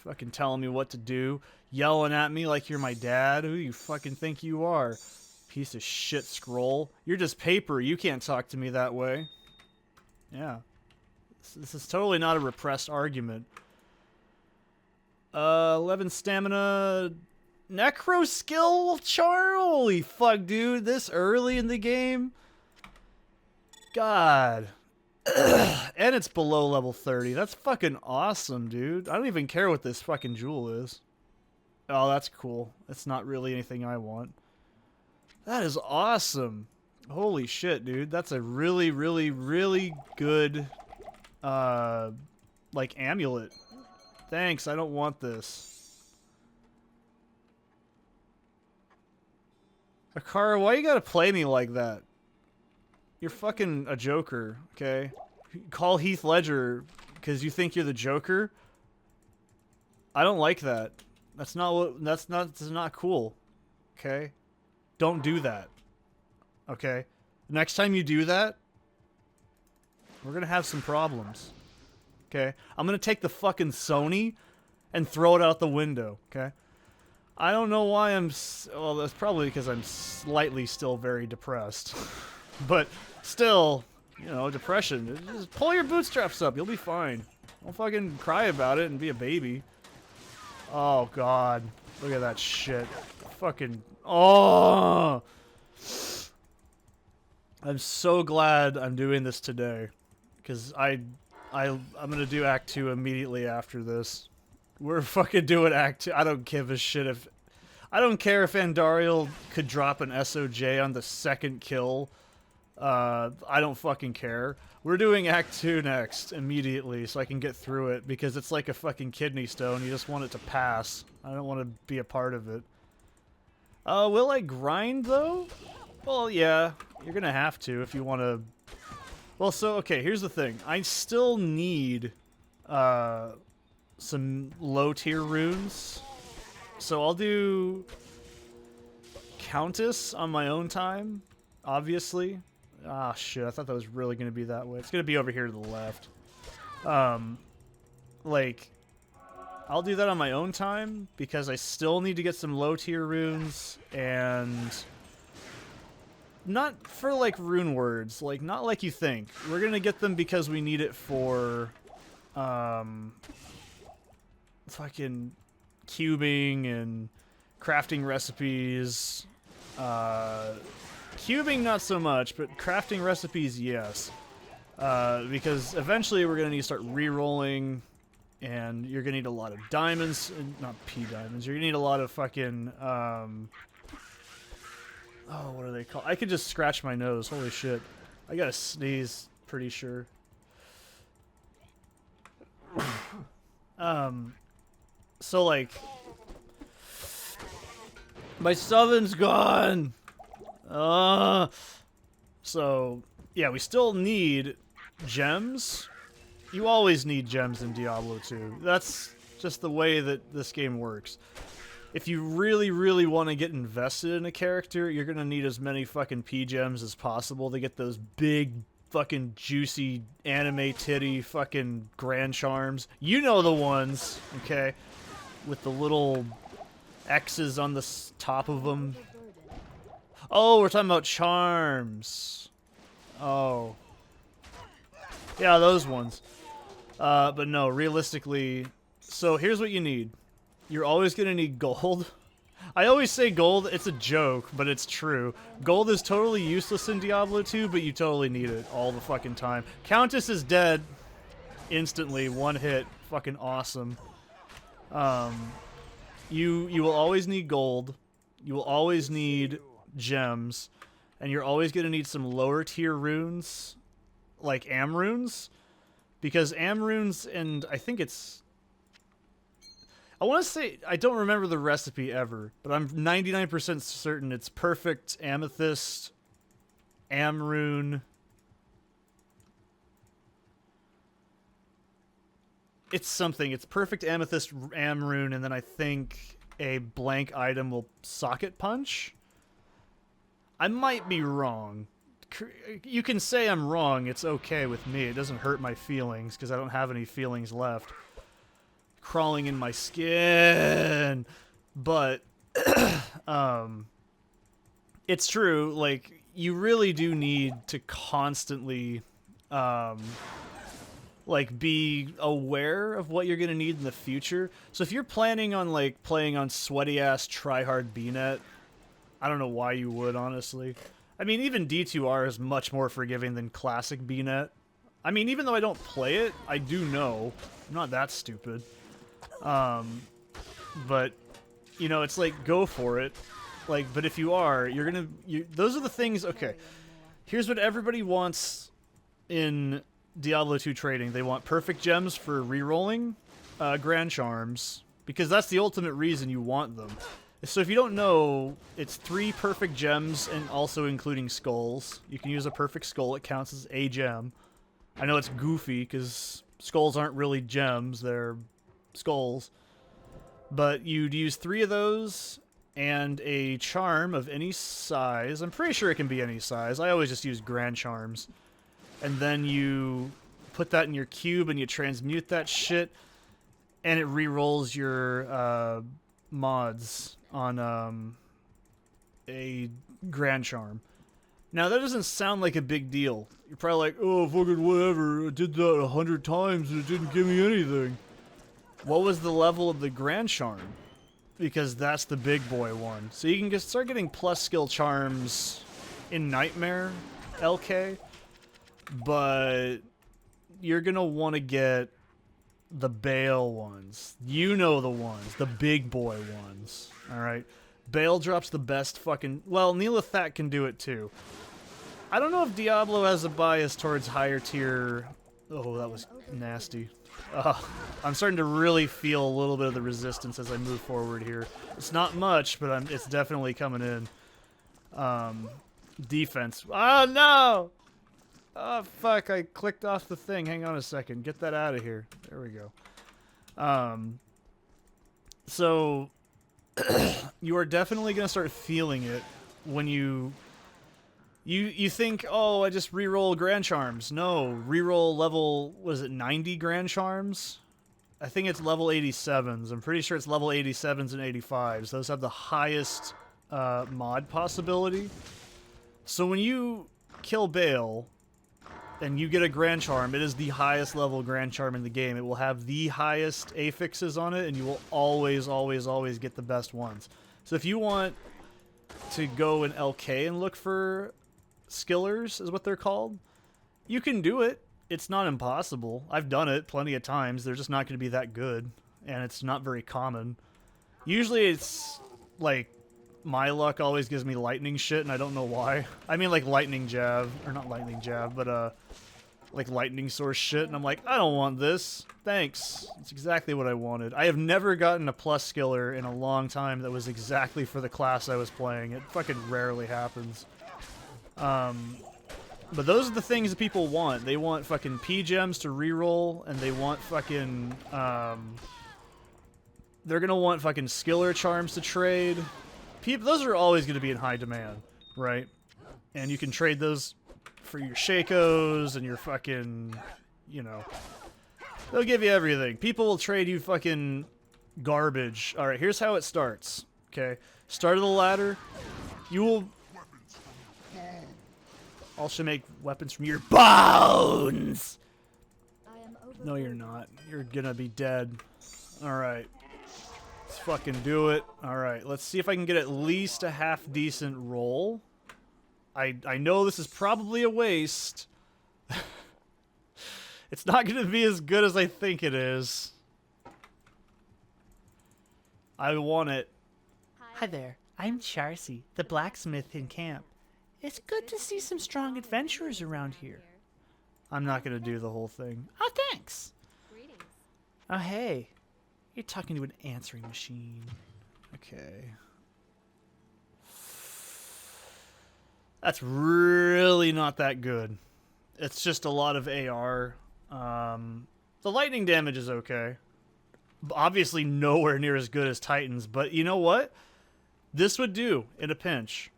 Fucking telling me what to do. Yelling at me like you're my dad. Who you fucking think you are? Piece of shit scroll. You're just paper. You can't talk to me that way. Yeah. This is totally not a repressed argument. 11 stamina. Necro skill char? Holy fuck, dude. This early in the game? God. And it's below level 30. That's fucking awesome, dude. I don't even care what this fucking jewel is. Oh, that's cool. It's not really anything I want. That is awesome. Holy shit, dude. That's a really, really, really good, like, amulet. Thanks, I don't want this. Akara, why you gotta play me like that? You're fucking a Joker, okay? Call Heath Ledger because you think you're the Joker. I don't like that. That's not cool. Okay? Don't do that. Okay? Next time you do that, we're gonna have some problems. Okay? I'm gonna take the fucking Sony and throw it out the window. Okay? I don't know why well, that's probably because I'm slightly still very depressed. But still, you know, depression. Just pull your bootstraps up. You'll be fine. Don't fucking cry about it and be a baby. Oh, God. Look at that shit. Fucking... Oh! I'm so glad I'm doing this today. Because I'm going to do Act 2 immediately after this. We're fucking doing Act 2. I don't give a shit if... I don't care if Andariel could drop an SOJ on the second kill. I don't fucking care. We're doing Act 2 next, immediately, so I can get through it, because it's like a fucking kidney stone. You just want it to pass. I don't want to be a part of it. Will I grind, though? Well, yeah. You're gonna have to if you want to... Well, so, okay, here's the thing. I still need, some low-tier runes. So I'll do... Countess on my own time, obviously. Ah, shit, I thought that was really going to be that way. It's going to be over here to the left. Like, I'll do that on my own time, because I still need to get some low-tier runes, and... Not for, like, rune words. Like, not like you think. We're going to get them because we need it for, fucking cubing and crafting recipes. Cubing, not so much, but crafting recipes, yes. Because eventually we're going to need to start re-rolling, and you're going to need a lot of diamonds. Not P-diamonds. You're going to need a lot of fucking, oh, what are they called? I could just scratch my nose. Holy shit. I gotta sneeze, pretty sure. So, like... My summons gone! So, yeah, we still need gems. You always need gems in Diablo 2. That's just the way that this game works. If you really, really want to get invested in a character, you're gonna need as many fucking P-gems as possible to get those big, fucking juicy, anime titty fucking grand charms. You know the ones, okay? With the little X's on the top of them. Oh, we're talking about charms. Oh. Yeah, those ones. But no, realistically, so here's what you need. You're always gonna need gold. I always say gold, it's a joke, but it's true. Gold is totally useless in Diablo 2, but you totally need it all the fucking time. Countess is dead instantly, one hit, fucking awesome. You will always need gold. You will always need gems, and you're always gonna need some lower tier runes, like Am runes, because Am runes, and I think it's, I want to say, I don't remember the recipe ever, but I'm 99% certain it's perfect amethyst, Am rune. It's something. It's perfect amethyst, Am rune, and then I think a blank item will socket punch. I might be wrong. You can say I'm wrong. It's okay with me. It doesn't hurt my feelings because I don't have any feelings left. Crawling in my skin. But it's true. Like, you really do need to constantly like be aware of what you're gonna need in the future. So if you're planning on like playing on sweaty ass tryhard Bnet, I don't know why you would, honestly. I mean, even D2R is much more forgiving than classic Bnet. I mean, even though I don't play it, I do know. I'm not that stupid. But, you know, it's like, go for it. Like, but if you are, you're gonna... those are the things... Okay, here's what everybody wants in Diablo 2 trading. They want perfect gems for rerolling Grand Charms, because that's the ultimate reason you want them. So if you don't know, it's 3 perfect gems and also including skulls. You can use a perfect skull. It counts as a gem. I know it's goofy because skulls aren't really gems. They're skulls. But you'd use 3 of those and a charm of any size. I'm pretty sure it can be any size. I always just use Grand Charms. And then you put that in your cube and you transmute that shit. And it re-rolls your mods on a Grand Charm. Now that doesn't sound like a big deal. You're probably like, oh, fucking whatever, I did that 100 times and it didn't give me anything. What was the level of the Grand Charm? Because that's the big boy one. So you can just start getting plus skill charms in Nightmare LK, but you're gonna want to get the Bale ones. You know the ones. The big boy ones. Alright? Bale drops the best fucking... Well, Neelithat can do it too. I don't know if Diablo has a bias towards higher tier... Oh, that was nasty. I'm starting to really feel a little bit of the resistance as I move forward here. It's not much, but it's definitely coming in. Defense. Oh, no! Oh, fuck, I clicked off the thing. Hang on a second. Get that out of here. There we go. So, you are definitely going to start feeling it when you think, oh, I just reroll Grand Charms. No, reroll level, what is it, 90 Grand Charms? I think it's level 87s. I'm pretty sure it's level 87s and 85s. Those have the highest mod possibility. So when you kill Bale and you get a Grand Charm, it is the highest level Grand Charm in the game. It will have the highest affixes on it, and you will always, always, always get the best ones. So if you want to go in LK and look for skillers, is what they're called, you can do it. It's not impossible. I've done it plenty of times. They're just not going to be that good, and it's not very common. Usually it's like my luck always gives me lightning shit, and I don't know why. I mean, like lightning jab, or not lightning jab, but like lightning source shit, and I'm like, I don't want this. Thanks. It's exactly what I wanted. I have never gotten a plus skiller in a long time that was exactly for the class I was playing. It fucking rarely happens. But those are the things that people want. They want fucking P-gems to reroll, and they want fucking, they're gonna want fucking skiller charms to trade. Those are always gonna be in high demand, right? And you can trade those for your Shakos and your fucking, you know, they'll give you everything. People will trade you fucking garbage. Alright, here's how it starts, okay? Start of the ladder, you will also make weapons from your bones! No, you're not. You're gonna be dead. Alright. Let's fucking do it. Alright, let's see if I can get at least a half-decent roll. I know this is probably a waste. It's not gonna be as good as I think it is. I want it. Hi there, I'm Charcy, the blacksmith in camp. It's good to see some strong adventurers around here. I'm not gonna do the whole thing. Oh, thanks. Greetings. Oh, hey. You're talking to an answering machine. Okay. That's really not that good. It's just a lot of AR. The lightning damage is okay. Obviously nowhere near as good as Titan's, but you know what? This would do in a pinch.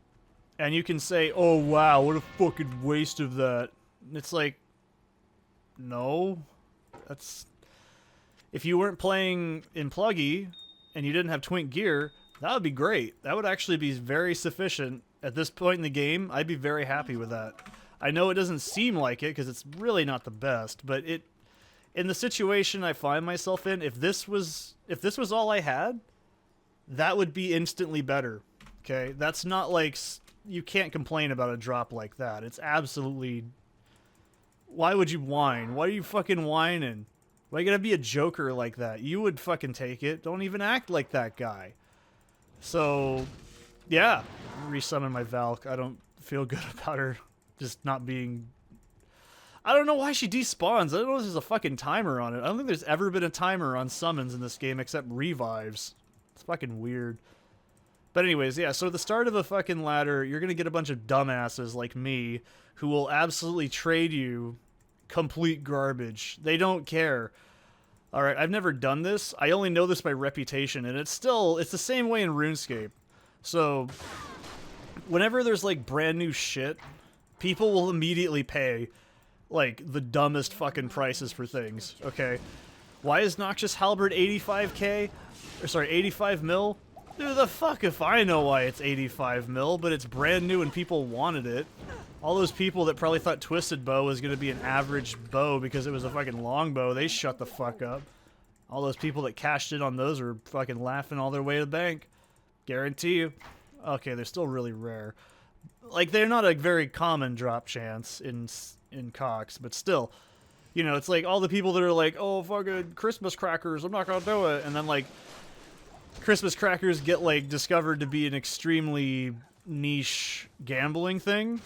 And you can say, oh wow, what a fucking waste of that. And it's like, no. That's... If you weren't playing in Plugy, and you didn't have Twink gear, that would be great. That would actually be very sufficient. At this point in the game, I'd be very happy with that. I know it doesn't seem like it, because it's really not the best, but it... In the situation I find myself in, if this was all I had, that would be instantly better. Okay? That's not like... You can't complain about a drop like that. It's absolutely... Why would you whine? Why are you fucking whining? Why you gotta be a joker like that? You would fucking take it. Don't even act like that guy. So, yeah. Resummon my Valk. I don't feel good about her just not being... I don't know why she despawns. I don't know if there's a fucking timer on it. I don't think there's ever been a timer on summons in this game except revives. It's fucking weird. But anyways, yeah, so at the start of a fucking ladder, you're gonna get a bunch of dumbasses like me who will absolutely trade you complete garbage. They don't care. Alright, I've never done this. I only know this by reputation, and it's the same way in RuneScape. So, whenever there's like brand new shit, people will immediately pay like the dumbest fucking prices for things, okay? Why is Noxious Halberd 85k? Or sorry, 85 mil? Dude, the fuck if I know why it's 85 mil, but it's brand new and people wanted it. All those people that probably thought Twisted Bow was going to be an average bow because it was a fucking longbow, they shut the fuck up. All those people that cashed in on those are fucking laughing all their way to the bank. Guarantee you. Okay, they're still really rare. Like, they're not a very common drop chance in Cox, but still. You know, it's like all the people that are like, oh, fucking Christmas crackers, I'm not gonna do it. And then, like, Christmas crackers get, like, discovered to be an extremely niche gambling thing.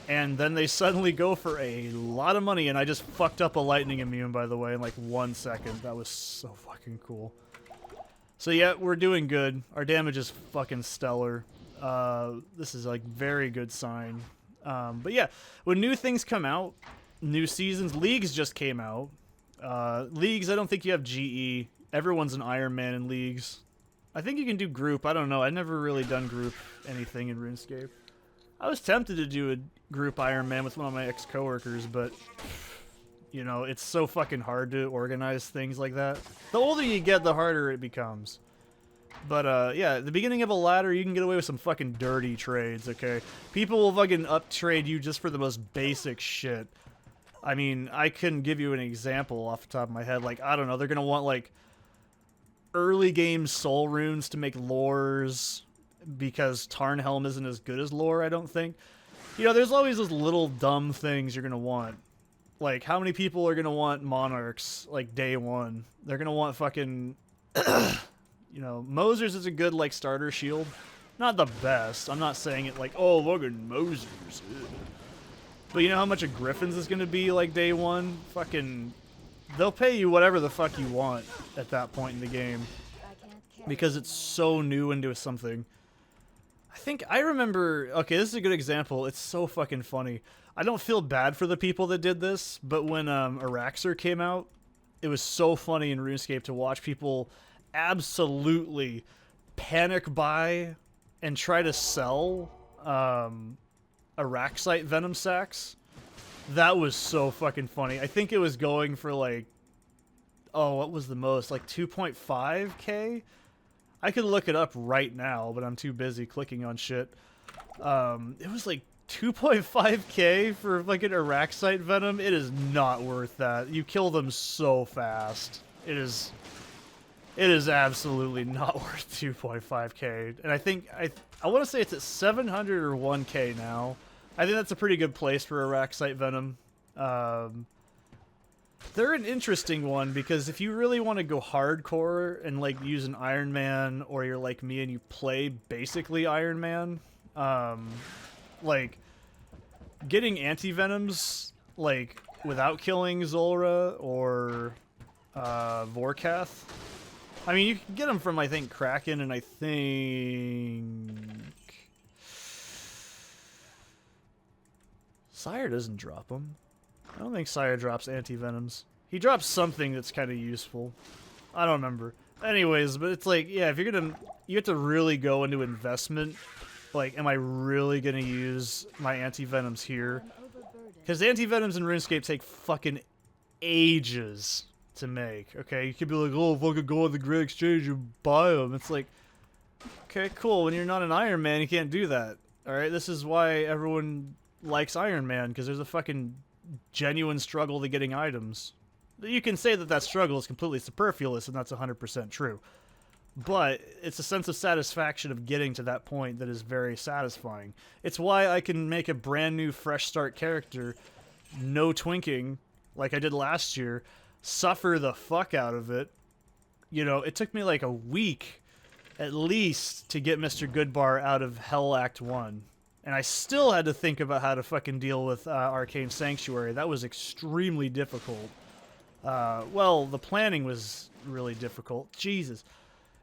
And then they suddenly go for a lot of money, and I just fucked up a lightning immune, by the way, in like 1 second. That was so fucking cool. So yeah, we're doing good. Our damage is fucking stellar. This is like very good sign. But yeah, when new things come out, new seasons, Leagues just came out. Leagues, I don't think you have GE. Everyone's an Iron Man in Leagues. I think you can do group. I don't know. I've never really done group anything in RuneScape. I was tempted to do a group Iron Man with one of my ex-coworkers, but, you know, it's so fucking hard to organize things like that. The older you get, the harder it becomes. But, yeah, at the beginning of a ladder, you can get away with some fucking dirty trades, okay? People will fucking up-trade you just for the most basic shit. I mean, I couldn't give you an example off the top of my head. Like, I don't know, they're gonna want, like, early game soul runes to make lores, because Tarnhelm isn't as good as lore, I don't think. You know, there's always those little dumb things you're gonna want. Like, how many people are gonna want monarchs, like, day one? They're gonna want fucking... you know, Moser's is a good, like, starter shield. Not the best. I'm not saying it like, oh, look at Moser's. But you know how much a Griffin's is gonna be, like, day one? Fucking... They'll pay you whatever the fuck you want at that point in the game. Because it's so new into something. I remember... Okay, this is a good example. It's so fucking funny. I don't feel bad for the people that did this, but when Araxer came out, it was so funny in RuneScape to watch people absolutely panic buy and try to sell Araxite Venom Sacks. That was so fucking funny. I think it was going for like... Oh, what was the most? Like 2.5k? I could look it up right now, but I'm too busy clicking on shit. It was like 2.5k for fucking Araxite Venom, it is not worth that. You kill them so fast. It is absolutely not worth 2.5k. And I think, I want to say it's at 700 or 1k now. I think that's a pretty good place for Araxite Venom. They're an interesting one because if you really want to go hardcore and like use an Iron Man, or you're like me and you play basically Iron Man, like getting anti-venoms like without killing Zulra or Vorkath. I mean, you can get them from, I think, Kraken, and I think Sire doesn't drop them. I don't think Sire drops anti-venoms. He drops something that's kind of useful. I don't remember. Anyways, but it's like, yeah, if you're gonna, you have to really go into investment. Like, am I really gonna use my anti-venoms here? Because anti-venoms in RuneScape take fucking ages to make, okay? You could be like, oh, if I could go on the Great Exchange and buy them. It's like, okay, cool. When you're not an Iron Man, you can't do that. Alright, this is why everyone likes Iron Man, because there's a fucking genuine struggle to getting items. You can say that that struggle is completely superfluous, and that's 100% true. But it's a sense of satisfaction of getting to that point that is very satisfying. It's why I can make a brand new fresh start character, no twinking, like I did last year, suffer the fuck out of it. You know, it took me like a week, at least, to get Mr. Goodbar out of Hell Act 1. And I still had to think about how to fucking deal with Arcane Sanctuary. That was extremely difficult. Well, the planning was really difficult. Jesus.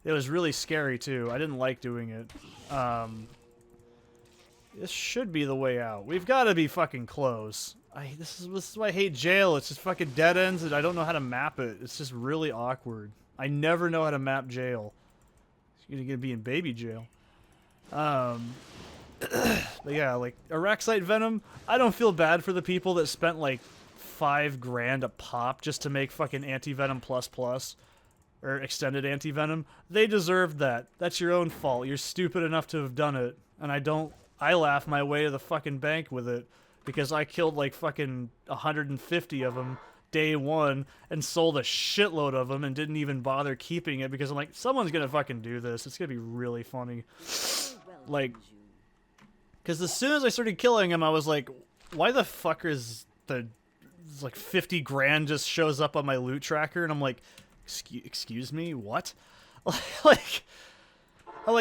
It was really scary, too. I didn't like doing it. This should be the way out. We've got to be fucking close. This is why I hate jail. It's just fucking dead ends, and I don't know how to map it. It's just really awkward. I never know how to map jail. You're gonna be in baby jail. But yeah, like, Araxite Venom, I don't feel bad for the people that spent, like, $5,000 a pop just to make fucking Anti-Venom Plus, or Extended Anti-Venom. They deserved that. That's your own fault. You're stupid enough to have done it. And I laugh my way to the fucking bank with it, because I killed, like, fucking 150 of them day one and sold a shitload of them and didn't even bother keeping it, because I'm like, someone's gonna fucking do this. It's gonna be really funny. Like, because as soon as I started killing him, I was like, why the fuck is like 50 grand just shows up on my loot tracker? And I'm like, excuse me, what? I'm like,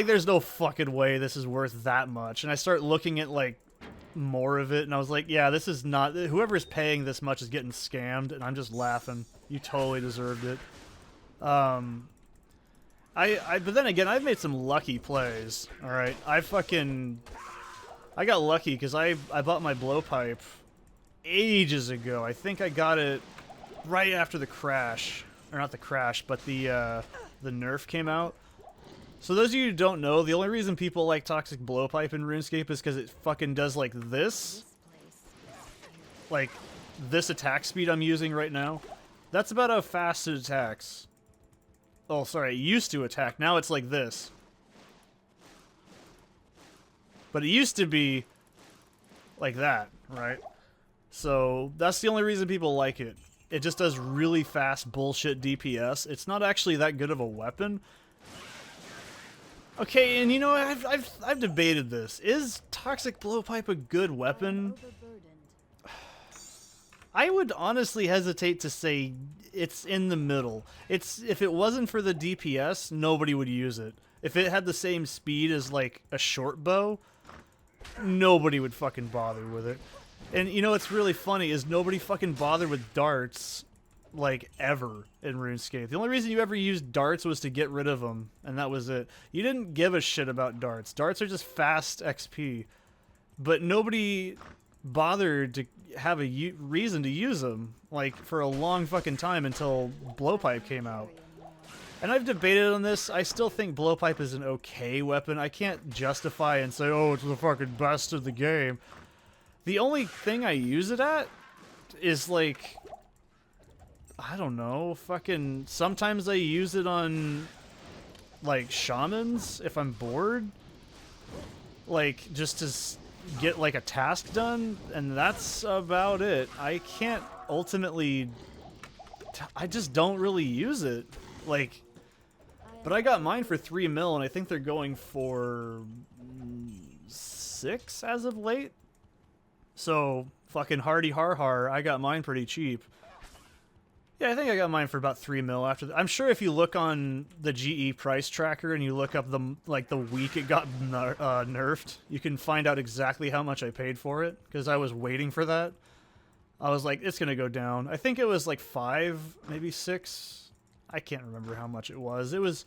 there's no fucking way this is worth that much. And I start looking at, like, more of it, and I was like, yeah, this is not, whoever's paying this much is getting scammed, and I'm just laughing. You totally deserved it. But then again, I've made some lucky plays, alright? I got lucky because I bought my blowpipe ages ago. I think I got it right after the crash. Or not the crash, but the nerf came out. So those of you who don't know, the only reason people like Toxic Blowpipe in RuneScape is because it fucking does like this. Like, this attack speed I'm using right now. That's about how fast it attacks. Oh, sorry, it used to attack. Now it's like this. But it used to be like that, right? So that's the only reason people like it. It just does really fast bullshit DPS. It's not actually that good of a weapon. Okay, and you know, I've debated this. Is Toxic Blowpipe a good weapon? I would honestly hesitate to say it's in the middle. If it wasn't for the DPS, nobody would use it. If it had the same speed as like a short bow, nobody would fucking bother with it. And you know what's really funny is nobody fucking bothered with darts, like, ever in RuneScape. The only reason you ever used darts was to get rid of them, and that was it. You didn't give a shit about darts. Darts are just fast XP. But nobody bothered to have a reason to use them, like, for a long fucking time until Blowpipe came out. And I've debated on this. I still think Blowpipe is an okay weapon. I can't justify and say, oh, it's the fucking best of the game. The only thing I use it at is, like, I don't know, fucking, sometimes I use it on, like, shamans if I'm bored. Like, just to get like a task done, and that's about it. I can't ultimately... I just don't really use it. Like, but I got mine for 3 mil, and I think they're going for 6 as of late. So, fucking hardy har har, I got mine pretty cheap. Yeah, I think I got mine for about 3 mil after I'm sure if you look on the GE price tracker and you look up the week it got nerfed, you can find out exactly how much I paid for it, because I was waiting for that. I was like, it's gonna go down. I think it was like 5, maybe 6. I can't remember how much it was. It was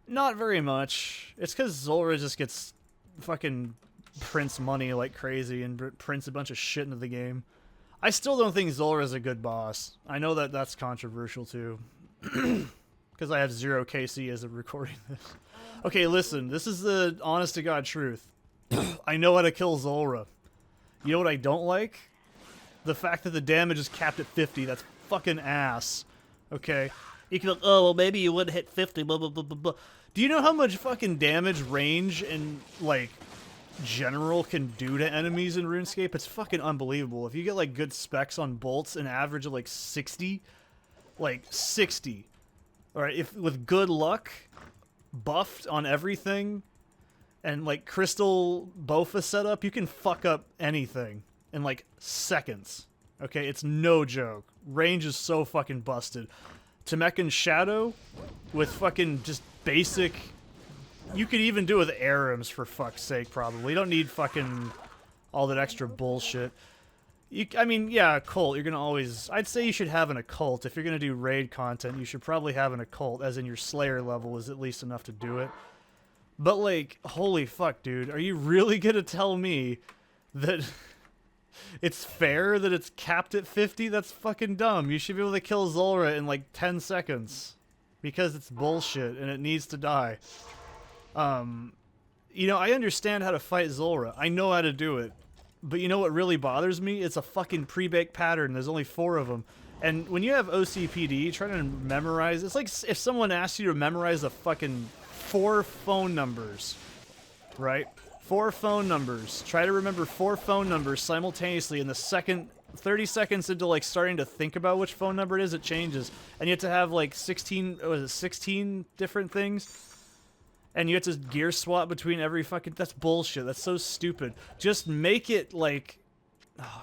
not very much. It's because Zulrah just gets fucking prints money like crazy and prints a bunch of shit into the game. I still don't think Zulrah is a good boss. I know that that's controversial too. Because I have 0 KC as of recording this. Okay, listen. This is the honest to God truth. I know how to kill Zulrah. You know what I don't like? The fact that the damage is capped at 50. That's fucking ass. Okay? You can be like, oh, well, maybe you wouldn't hit 50, blah, blah, blah, blah, blah. Do you know how much fucking damage range and, like, general can do to enemies in RuneScape? It's fucking unbelievable. If you get, like, good specs on bolts, an average of, like, 60, like, 60. Alright, if with good luck, buffed on everything, and, like, crystal Bofa setup, you can fuck up anything in, like, seconds. Okay, it's no joke. Range is so fucking busted. Temekan Shadow with fucking just basic... You could even do it with Arims, for fuck's sake, probably. You don't need fucking all that extra bullshit. I mean, yeah, occult, you're gonna always... I'd say you should have an occult. If you're gonna do raid content, you should probably have an occult, as in your Slayer level is at least enough to do it. But, like, holy fuck, dude. Are you really gonna tell me that... it's fair that it's capped at 50? That's fucking dumb. You should be able to kill Zulrah in like 10 seconds. Because it's bullshit and it needs to die. You know, I understand how to fight Zulrah. I know how to do it. But you know what really bothers me? It's a fucking pre-baked pattern. There's only 4 of them. And when you have OCPD, trying to memorize... It's like if someone asks you to memorize the fucking 4 phone numbers. Right? 4 phone numbers. Try to remember 4 phone numbers simultaneously, in the second 30 seconds into like starting to think about which phone number it is, it changes. And you have to have like 16 different things. And you have to gear swap between every fucking... That's bullshit. That's so stupid. Just make it like...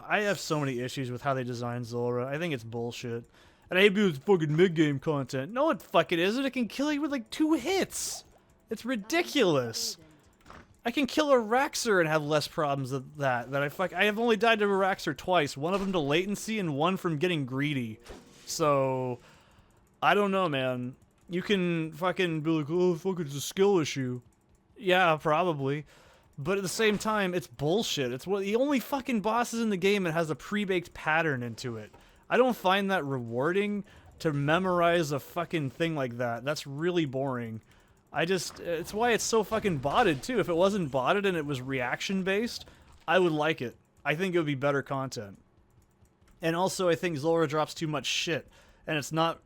I have so many issues with how they designed Zulrah. I think it's bullshit. And I hate people with fucking mid-game content. No, it fucking isn't. It can kill you with like 2 hits. It's ridiculous. I can kill a Raxer and have less problems with that. I have only died to a Raxer twice. One of them to latency and one from getting greedy. So, I don't know, man. You can fucking be like, oh, fuck, it's a skill issue. Yeah, probably. But at the same time, it's bullshit. It's the only fucking bosses in the game that has a pre-baked pattern into it. I don't find that rewarding to memorize a fucking thing like that. That's really boring. It's why it's so fucking botted, too. If it wasn't botted and it was reaction-based, I would like it. I think it would be better content. And also, I think Zulrah drops too much shit. And it's not...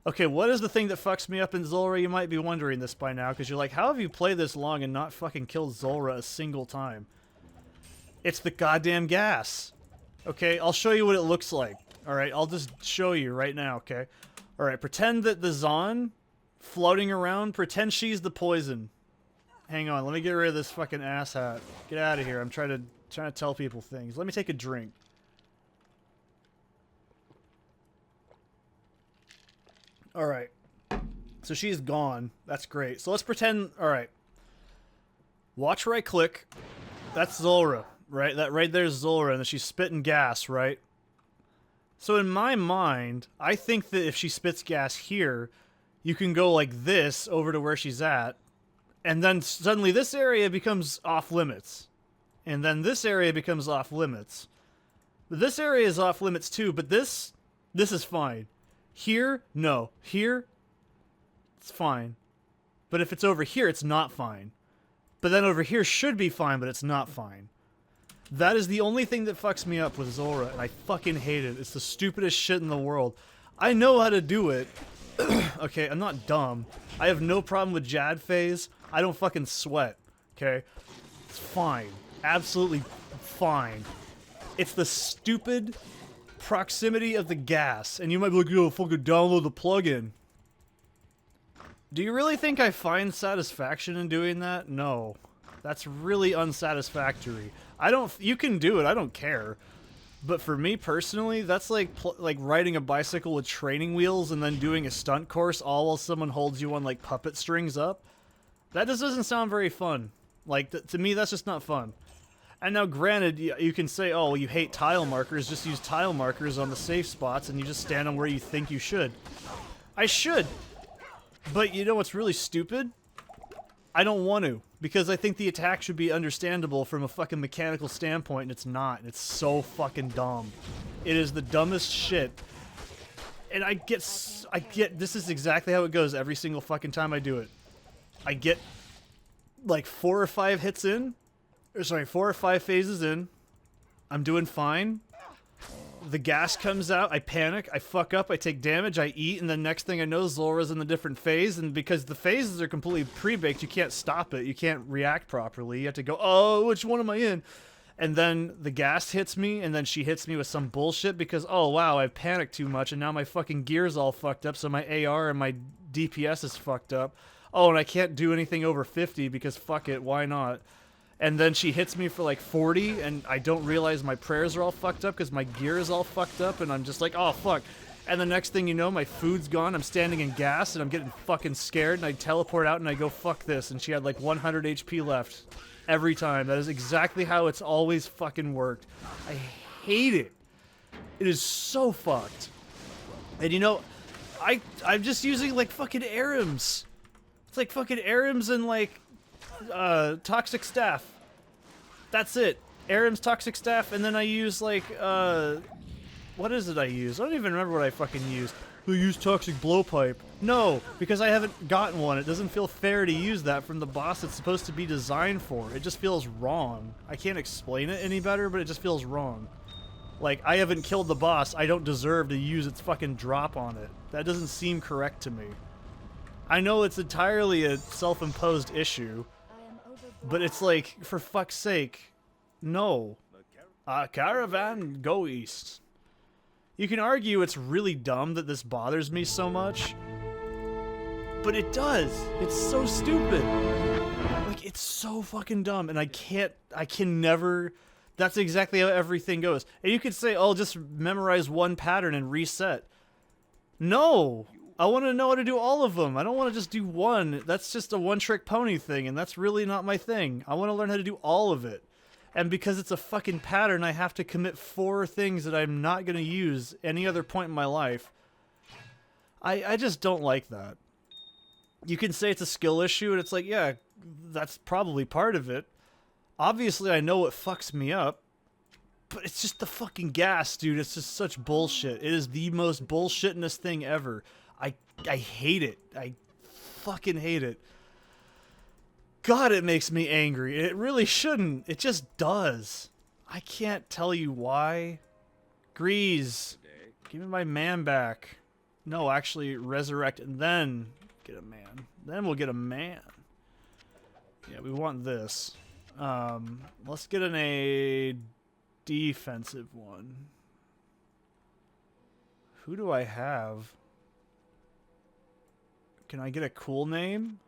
Okay, what is the thing that fucks me up in Zulrah? You might be wondering this by now, because you're like, how have you played this long and not fucking killed Zulrah a single time? It's the goddamn gas. Okay, I'll show you what it looks like. Alright, I'll just show you right now, okay? Alright, pretend that the Zon... floating around, pretend she's the poison. Hang on, let me get rid of this fucking asshat. Get out of here. I'm trying to tell people things. Let me take a drink. Alright. So she's gone. That's great. So let's pretend... Alright. Watch where I click. That's Zulrah, right? That right there's Zulrah, and then she's spitting gas, right? So in my mind, I think that if she spits gas here... you can go like this over to where she's at, and then suddenly this area becomes off limits. And then this area becomes off limits. But this area is off limits too, but this is fine. Here, no. Here, it's fine. But if it's over here, it's not fine. But then over here should be fine, but it's not fine. That is the only thing that fucks me up with Zulrah, and I fucking hate it. It's the stupidest shit in the world. I know how to do it. Okay, I'm not dumb. I have no problem with Jad phase. I don't fucking sweat. Okay? It's fine. absolutely fine. It's the stupid proximity of the gas. And you might be like, yo, fucking download the plugin. Do you really think I find satisfaction in doing that? No. That's really unsatisfactory. You can do it, I don't care. But for me personally, that's like riding a bicycle with training wheels and then doing a stunt course all while someone holds you on like puppet strings up. That just doesn't sound very fun. Like, to me, that's just not fun. And now granted, you can say, oh, well, you hate tile markers, just use tile markers on the safe spots and you just stand on where you think you should. I should. But you know what's really stupid? I don't want to, because I think the attack should be understandable from a fucking mechanical standpoint, and it's not. It's so fucking dumb. It is the dumbest shit. And I get, this is exactly how it goes every single fucking time I do it. I get, like, 4 or 5 hits in, or sorry, 4 or 5 phases in. I'm doing fine. The gas comes out, I panic, I fuck up, I take damage, I eat, and then next thing I know, Zora's in the different phase, and because the phases are completely pre-baked, you can't stop it, you can't react properly, you have to go, oh, which one am I in? And then the gas hits me, and then she hits me with some bullshit because, oh wow, I panicked too much, and now my fucking gear's all fucked up, so my AR and my DPS is fucked up. Oh, and I can't do anything over 50 because fuck it, why not? And then she hits me for like 40, and I don't realize my prayers are all fucked up because my gear is all fucked up, and I'm just like, oh, fuck. And the next thing you know, my food's gone, I'm standing in gas, and I'm getting fucking scared, and I teleport out, and I go, fuck this, and she had like 100 HP left. Every time. That is exactly how it's always fucking worked. I hate it. It is so fucked. And you know, I'm just using like fucking ARMs. It's like fucking ARMs and like toxic staff. That's it. ARM's toxic staff, and then I use like what is it I use? I don't even remember what I fucking used. I use toxic blowpipe. No, because I haven't gotten one. It doesn't feel fair to use that from the boss it's supposed to be designed for. It just feels wrong. I can't explain it any better, but it just feels wrong. Like, I haven't killed the boss. I don't deserve to use its fucking drop on it. That doesn't seem correct to me. I know it's entirely a self-imposed issue, but it's like, for fuck's sake, no. Caravan, go east. You can argue it's really dumb that this bothers me so much, but it does. It's so stupid. Like, it's so fucking dumb, and I can never... That's exactly how everything goes. And you could say, oh, just memorize one pattern and reset. No! I want to know how to do all of them. I don't want to just do one. That's just a one-trick pony thing, and that's really not my thing. I want to learn how to do all of it. And because it's a fucking pattern, I have to commit 4 things that I'm not going to use any other point in my life. I just don't like that. You can say it's a skill issue, and it's like, yeah, that's probably part of it. Obviously, I know what fucks me up, but it's just the fucking gas, dude. It's just such bullshit. It is the most bullshittingest thing ever. I hate it. I fucking hate it. God, it makes me angry. It really shouldn't. It just does. I can't tell you why. Grease, give me my man back. No, actually, resurrect and then get a man. Then we'll get a man. Yeah, we want this. Let's get in a defensive one. Who do I have? Can I get a cool name?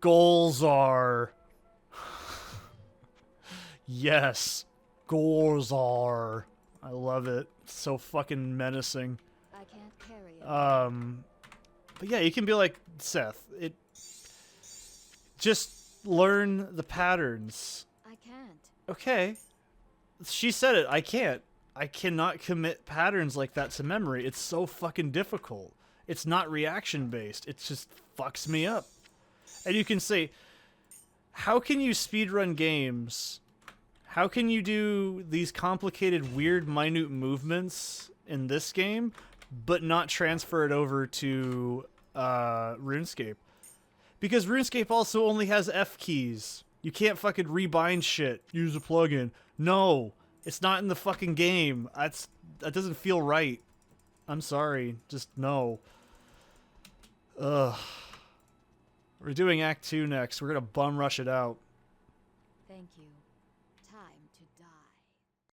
Golzar. Yes. Golzar. I love it. It's so fucking menacing. I can't carry it. But yeah, you can be like Seth. Just learn the patterns. I can't. Okay. She said it. I can't. I cannot commit patterns like that to memory. It's so fucking difficult. It's not reaction based. It just fucks me up. And you can say, how can you speedrun games? How can you do these complicated, weird, minute movements in this game, but not transfer it over to RuneScape? Because RuneScape also only has F keys. You can't fucking rebind shit. Use a plugin. No, it's not in the fucking game. That doesn't feel right. I'm sorry. Just no. Ugh. We're doing Act 2 next. We're gonna bum rush it out. Thank you.